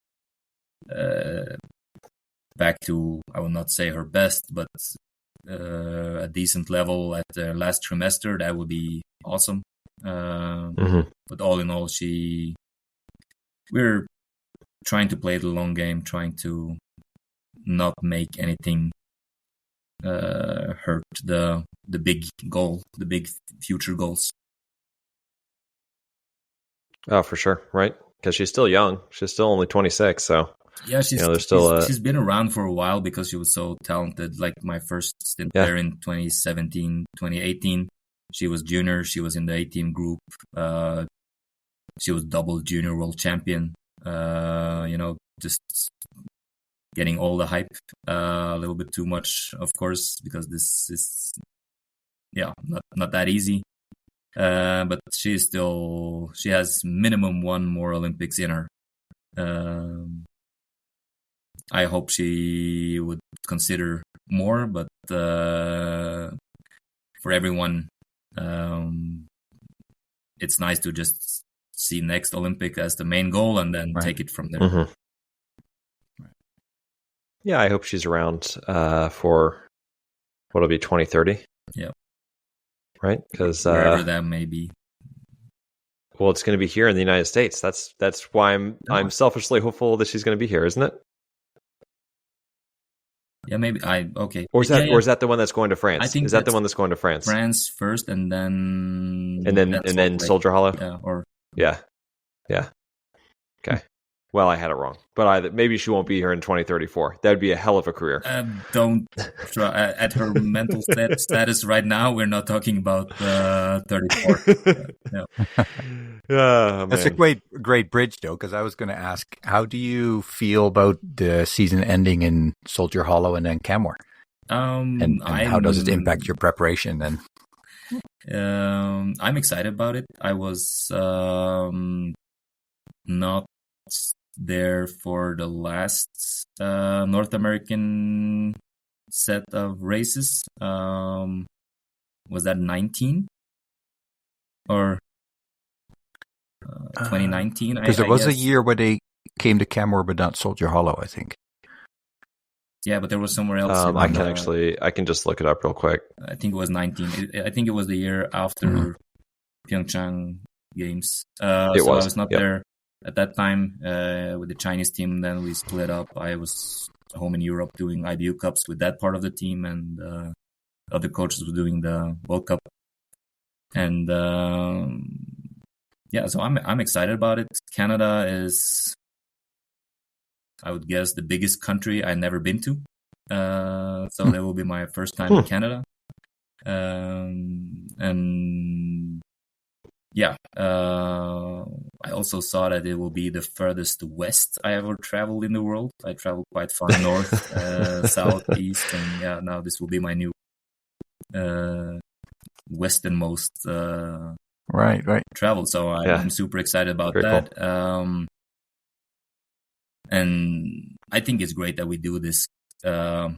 back to, I will not say her best, but a decent level at the last trimester, that would be awesome. But all in all, we're trying to play the long game, trying to not make anything hurt the big goal, the big future goals. Oh, for sure, right? Because she's still young. She's still only 26, so yeah, she's been around for a while because she was so talented. Like my first stint there in 2017, 2018, she was junior. She was in the A-team group. She was double junior world champion. Just getting all the hype, a little bit too much, of course, because this is, not that easy. But she has minimum one more Olympics in her. I hope she would consider more, but for everyone, it's nice to just see next Olympic as the main goal and then take it from there. Yeah, I hope she's around for what'll be 2030. Yeah. Right? Because wherever that may be. Well, it's going to be here in the United States. That's why I'm selfishly hopeful that she's going to be here, isn't it? Yeah, maybe. Okay. Or is that the one that's going to France? I think is that the one that's going to France? France first, and then Soldier Hollow. Yeah. Yeah. Okay. Well, I had it wrong, but maybe she won't be here in 2034. That'd be a hell of a career. Don't try at her mental status right now. We're not talking about 34. That's a great bridge, though, because I was going to ask, how do you feel about the season ending in Soldier Hollow and then Canmore? And how does it impact your preparation? And I'm excited about it. I was not there for the last North American set of races. Was that 19 or 2019? Because there was a year where they came to Canmore but not Soldier Hollow, I think. Yeah, but there was somewhere else. I can just look it up real quick. I think it was 19. I think it was the year after Pyeongchang Games. I was not there at that time with the Chinese team. Then we split up. I was home in Europe doing IBU Cups with that part of the team, and other coaches were doing the World Cup. And so I'm excited about it. Canada is, I would guess, the biggest country I've never been to. So that will be my first time in Canada. I also saw that it will be the furthest west I ever traveled in the world. I traveled quite far north, south, east, and now this will be my new westernmost travel. So I'm super excited about that. Cool. And I think it's great that we do this North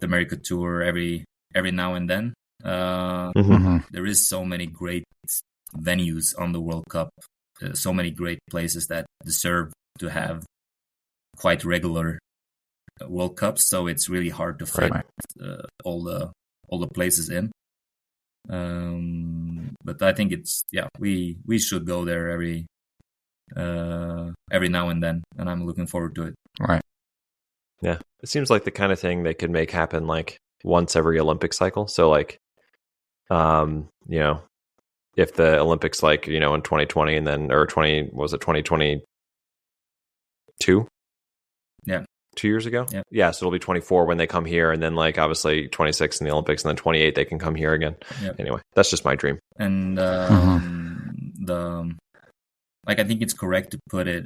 America tour every now and then. There is so many great venues on the World Cup, so many great places that deserve to have quite regular World Cups. So it's really hard to fit all the places in. But I think we should go there every now and then, and I'm looking forward to it. Right. Yeah, it seems like the kind of thing they could make happen like once every Olympic cycle. So like, if the Olympics like, in 2020 and then, or 2022? Yeah. 2 years ago? Yeah. Yeah. So it'll be 24 when they come here. And then like, obviously 26 in the Olympics, and then 28, they can come here again. Yeah. Anyway, that's just my dream. And, I think it's correct to put it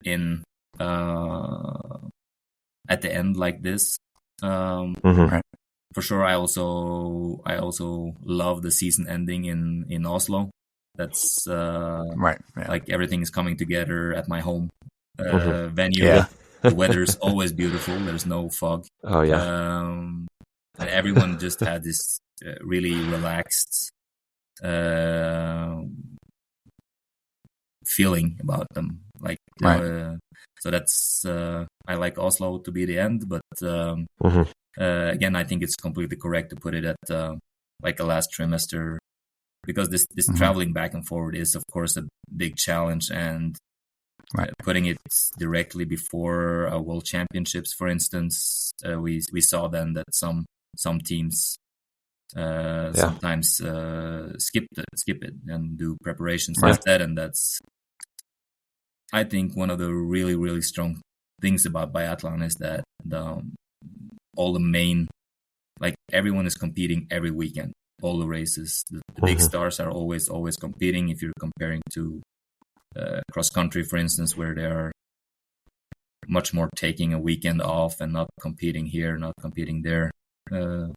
in, at the end like this. Right. For sure, I also love the season ending in Oslo. That's right. Yeah. Like everything is coming together at my home venue. Yeah. The weather's always beautiful. There's no fog. Oh yeah. And everyone just had this really relaxed feeling about them. Like right. So that's I like Oslo to be the end, but. Again, I think it's completely correct to put it at like the last trimester, because this traveling back and forward is, of course, a big challenge, and putting it directly before World Championships, for instance, we saw then that some teams sometimes skip it and do preparations instead, and that's, I think, one of the really, really strong things about biathlon is that all the main, like everyone is competing every weekend, all the races. The big stars are always competing. If you're comparing to cross country, for instance, where they are much more taking a weekend off and not competing here, not competing there. So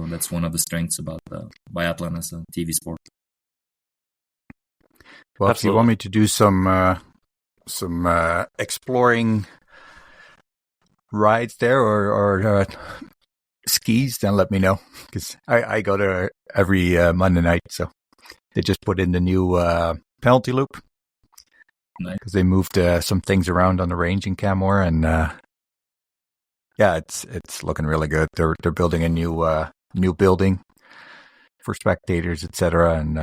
that's one of the strengths about biathlon as a TV sport. Well, Absolutely. If you want me to do some exploring rides there or skis, then let me know, because I go there every Monday night. So they just put in the new penalty loop, because they moved some things around on the range in Canmore, and it's looking really good. They're building a new building for spectators, etc., and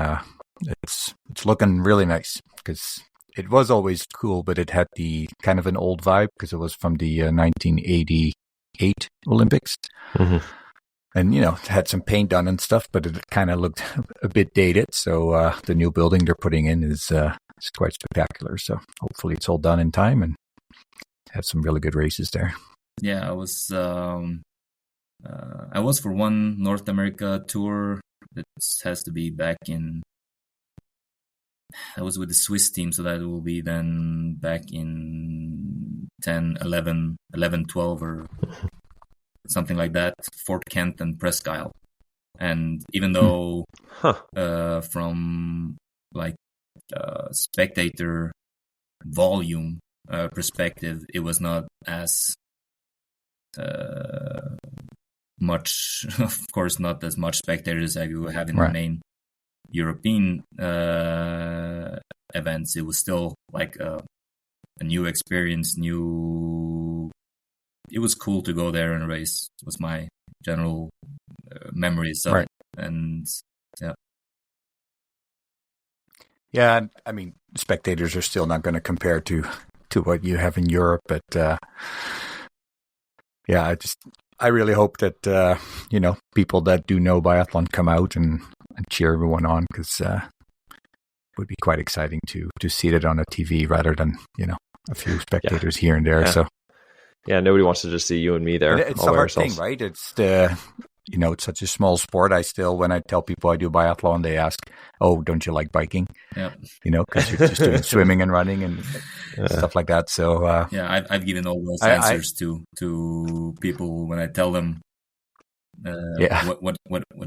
it's looking really nice, because it was always cool, but it had the kind of an old vibe, because it was from the 1988 Olympics. And, it had some paint done and stuff, but it kind of looked a bit dated. So the new building they're putting in is quite spectacular. So hopefully it's all done in time and have some really good races there. Yeah, I was for one North America tour. It has to be back in... I was with the Swiss team, so that will be then back in 10, 11, 12 or something like that, Fort Kent and Presque Isle. And even though from like spectator volume perspective, it was not as much, of course, not as much spectators as you have in the main European events. It was still like a new experience, it was cool to go there and race, was my general memories of it. And yeah, I mean, spectators are still not going to compare to what you have in Europe, but I really hope that people that do know biathlon come out and cheer everyone on, because it would be quite exciting to see it on a TV rather than a few spectators here and there. Yeah. So nobody wants to just see you and me there. It's a hard thing, right? It's it's such a small sport. When I tell people I do biathlon, they ask, "Oh, don't you like biking?" Yeah, because you're just doing swimming and running and stuff like that. So I've given all those answers to people when I tell them, what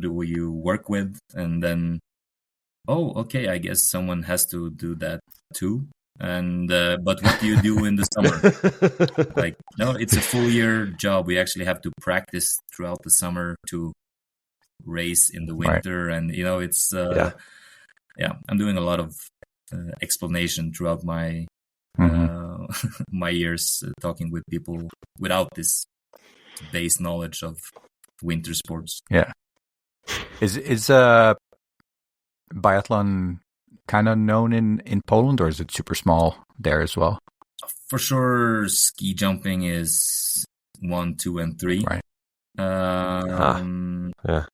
do you work with? And then, oh, okay, I guess someone has to do that too. And but what do you do in the summer? Like, no, it's a full year job. We actually have to practice throughout the summer to race in the winter, and it's I'm doing a lot of explanation throughout my my years, talking with people without this base knowledge of winter sports. Yeah, is biathlon kind of known in Poland, or is it super small there as well? For sure, ski jumping is 1, 2, and 3. Right. Yeah.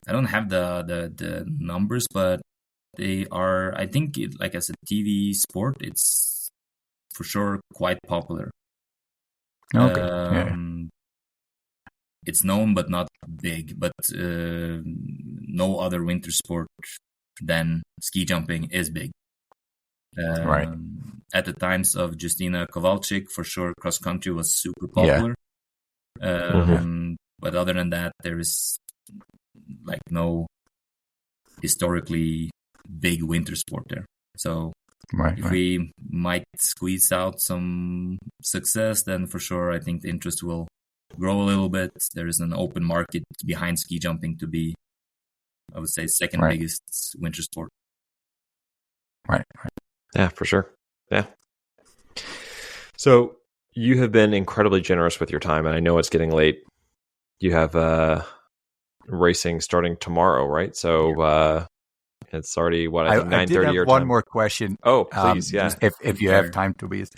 I don't have the numbers, but they are. I think, like as a TV sport, it's for sure quite popular. Okay. It's known but not big. But no other winter sport than ski jumping is big. Right. At the times of Justina Kowalczyk, for sure, cross country was super popular. But other than that, there is like no historically big winter sport there. So if we might squeeze out some success, then for sure I think the interest will grow a little bit. There is an open market behind ski jumping to be, I would say, second biggest winter sport. Right. Yeah, for sure. Yeah. So you have been incredibly generous with your time, and I know it's getting late. You have racing starting tomorrow, right? So it's already what, I think 9:30 your time. One more question. Oh, please, yeah. If you have time, Tobias.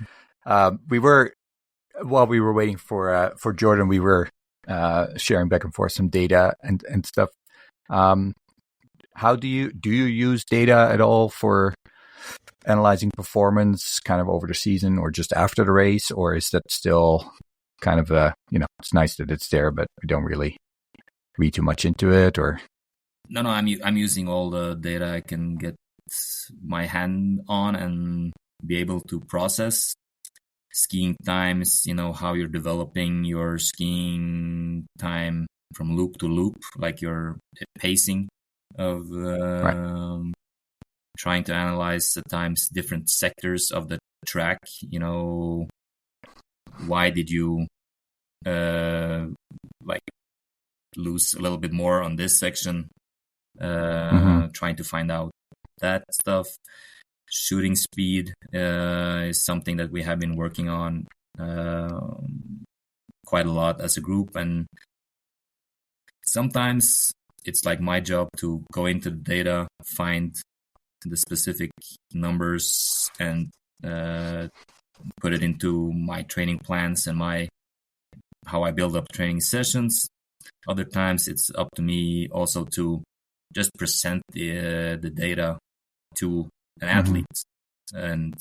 While we were waiting for Jordan, we were sharing back and forth some data and stuff. How do you use data at all for analyzing performance kind of over the season or just after the race, or is that still kind of it's nice that it's there, but we don't really read too much into it? Or no, I'm using all the data I can get my hand on and be able to process. Skiing times, how you're developing your skiing time from loop to loop, like your pacing of trying to analyze at times different sectors of the track. Why did you lose a little bit more on this section? Trying to find out that stuff. Shooting speed is something that we have been working on quite a lot as a group, and sometimes it's like my job to go into the data, find the specific numbers, and put it into my training plans and how I build up training sessions. Other times it's up to me also to just present the data to an athlete. And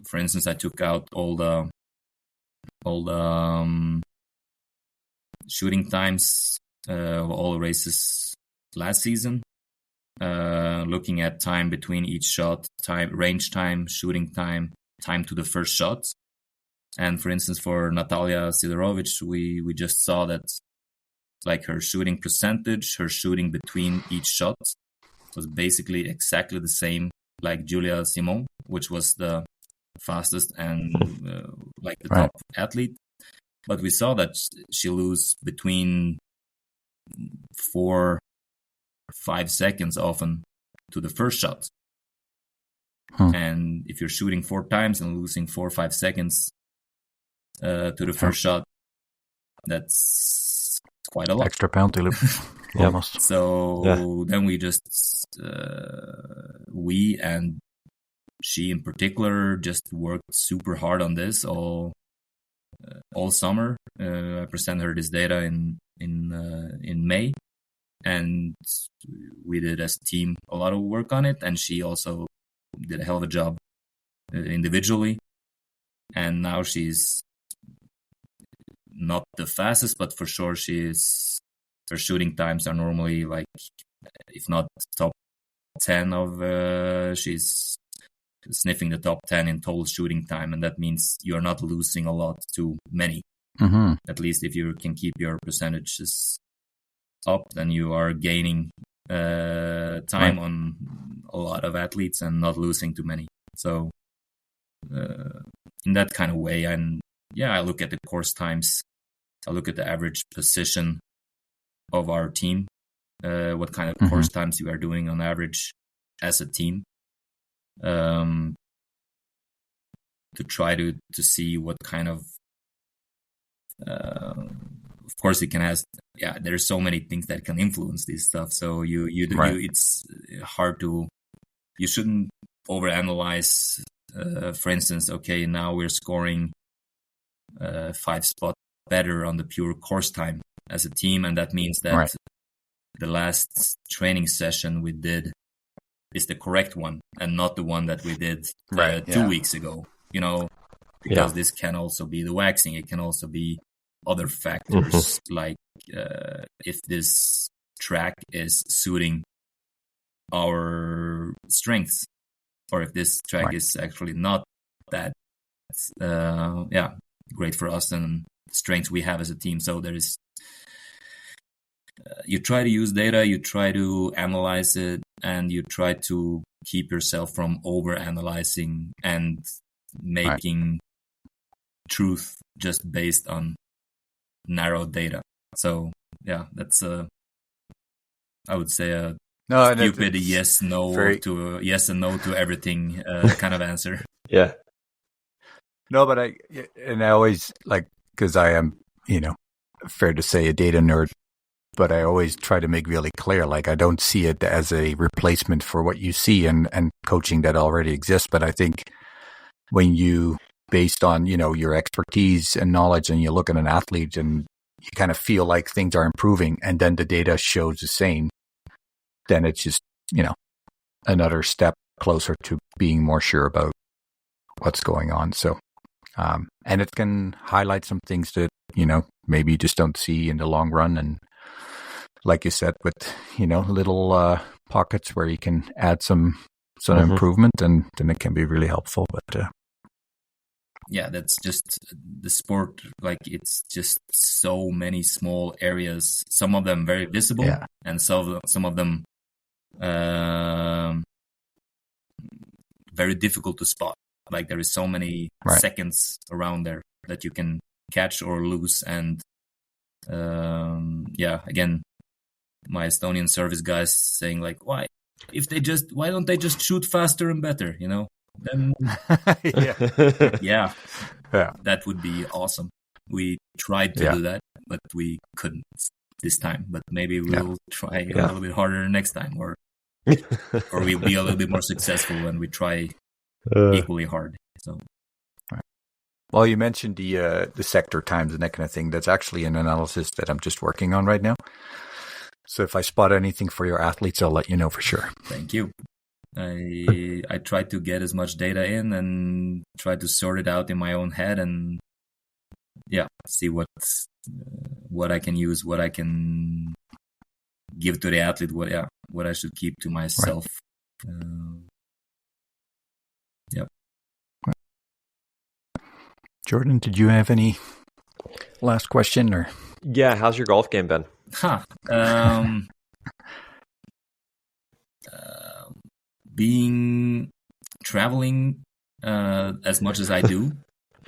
for instance, I took out all the shooting times of all races last season, looking at time between each shot, range time, shooting time to the first shot. And for instance, for Natalia Sidorowicz, we just saw that like her shooting percentage, her shooting between each shot was basically exactly the same like Julia Simon, which was the fastest and like the top athlete. But we saw that she lose between 4-5 seconds often to the first shot. And if you're shooting 4 times and losing 4 or 5 seconds to the first shot, that's quite a lot. Extra penalty loop, almost. So then we just, we and she in particular just worked super hard on this all summer. I presented her this data in May, and we did as a team a lot of work on it, and she also did a hell of a job individually. And now she's not the fastest, but for sure her shooting times are normally like, if not top 10 of, she's sniffing the top 10 in total shooting time. And that means you're not losing a lot to many. At least if you can keep your percentages up, then you are gaining time on a lot of athletes and not losing too many. So in that kind of way, and I look at the course times. I look at the average position of our team, what kind of course times you are doing on average as a team, to try to see what kind of of course it can have, there's so many things that can influence this stuff. So it's hard to, you shouldn't overanalyze. For instance, okay, now we're scoring 5 spots better on the pure course time as a team, and that means that the last training session we did is the correct one and not the one that we did 2 weeks ago, because this can also be the waxing. It can also be other factors, like if this track is suiting our strengths, or if this track is actually not that great for us and strengths we have as a team. So there is, you try to use data, you try to analyze it, and you try to keep yourself from over analyzing and making truth just based on narrow data. So that's I would say a stupid yes and no to everything kind of answer. Yeah. No, but I always, like, because I am, fair to say, a data nerd, but I always try to make really clear, like, I don't see it as a replacement for what you see and coaching that already exists. But I think when you, based on, your expertise and knowledge, and you look at an athlete and you kind of feel like things are improving, and then the data shows the same, then it's just, another step closer to being more sure about what's going on. So, and it can highlight some things that, maybe you just don't see in the long run. And like you said, with, little pockets where you can add some improvement, and then it can be really helpful. But that's just the sport. Like, it's just so many small areas, some of them very visible, and some of them very difficult to spot. Like, there is so many seconds around there that you can catch or lose. And again, my Estonian service guys saying, like, why don't they just shoot faster and better, Then that would be awesome. We tried to do that, but we couldn't this time. But maybe we'll try a little bit harder next time, or we'll be a little bit more successful when we try equally hard. So, well, you mentioned the sector times and that kind of thing. That's actually an analysis that I'm just working on right now. So if I spot anything for your athletes, I'll let you know for sure. Thank you. I try to get as much data in and try to sort it out in my own head, and see what I can use, what I can give to the athlete, what I should keep to myself. Jordan, did you have any last question? Or how's your golf game been? Traveling as much as I do,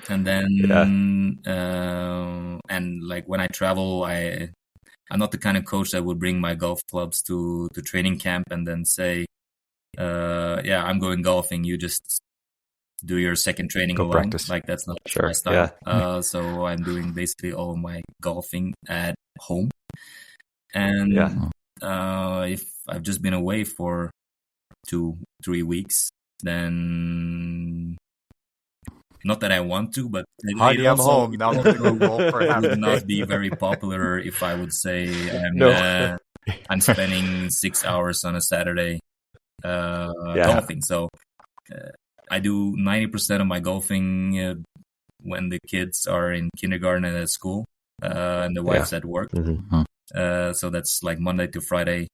and then and like when I travel, I'm not the kind of coach that would bring my golf clubs to training camp and then say, I'm going golfing, you just do your second training alone. Practice. Like, that's not my style. So I'm doing basically all my golfing at home. And if I've just been away for 2-3 weeks, then not that I want to, but I'm home. Now would not be very popular if I would say I'm spending 6 hours on a Saturday golfing. So I do 90% of my golfing when the kids are in kindergarten and at school, and the wife's at work. Mm-hmm. So that's like Monday to Friday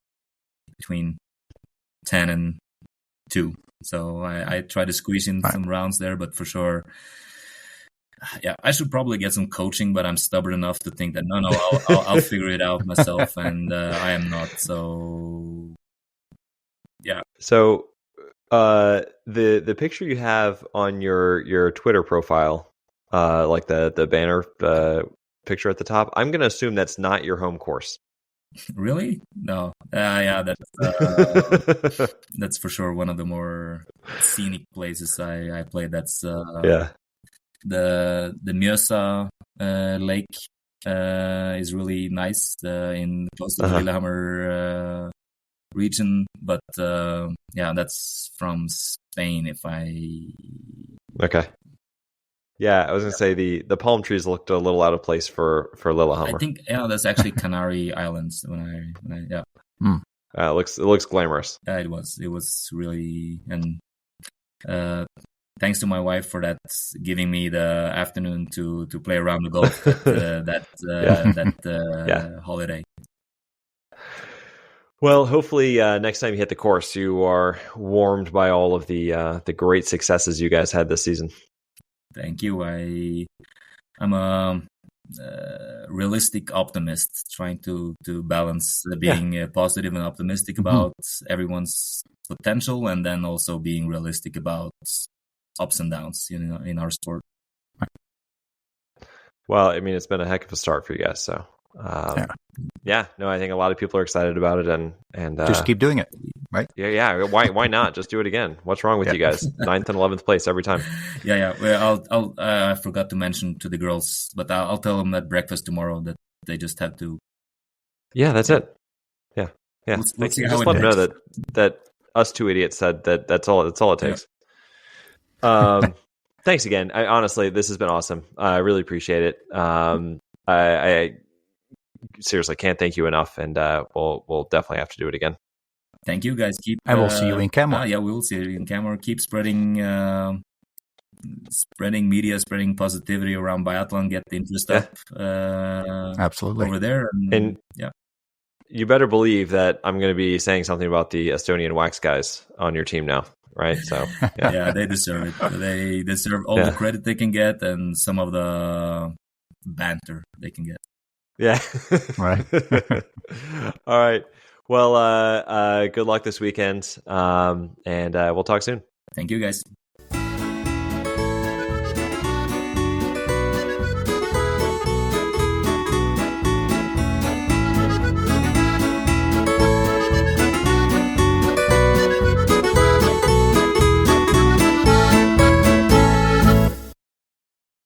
between 10 and 2. So I try to squeeze in some rounds there, but for sure, I should probably get some coaching, but I'm stubborn enough to think that I'll figure it out myself, and I am not. So So the picture you have on your Twitter profile, like the banner picture at the top, I'm going to assume that's not your home course. Really? No. That's for sure one of the more scenic places I played. That's the Mjøsa lake is really nice in close to the Lillehammer region, but that's from Spain. Okay. Yeah, I was gonna say the palm trees looked a little out of place for Lillehammer. I think that's actually Canary Islands. It looks glamorous. It was really, and thanks to my wife for that, giving me the afternoon to play around the golf that holiday. Well, hopefully next time you hit the course, you are warmed by all of the great successes you guys had this season. Thank you. I'm a realistic optimist, trying to balance being positive and optimistic about everyone's potential, and then also being realistic about ups and downs in our sport. Well, I mean, it's been a heck of a start for you guys, so I think a lot of people are excited about it, and just keep doing it, right? Yeah. Why not? Just do it again. What's wrong with you guys? 9th and 11th place every time. Yeah. Well, I forgot to mention to the girls, but I'll tell them at breakfast tomorrow that they just have to. Yeah, that's it. Yeah. We'll see how just it let them goes. know that us two idiots said that. That's all it takes. Thanks again. Honestly, this has been awesome. I really appreciate it. I seriously can't thank you enough, and we'll definitely have to do it again. Thank you, guys. And we'll see you in Canmore. We will see you in Canmore. Keep spreading media, spreading positivity around biathlon. Get the interest up. Absolutely over there, and you better believe that I'm going to be saying something about the Estonian wax guys on your team now. Right, so they deserve it. They deserve all the credit they can get, and some of the banter they can get. Yeah, right. All right. Well, good luck this weekend, and we'll talk soon. Thank you, guys.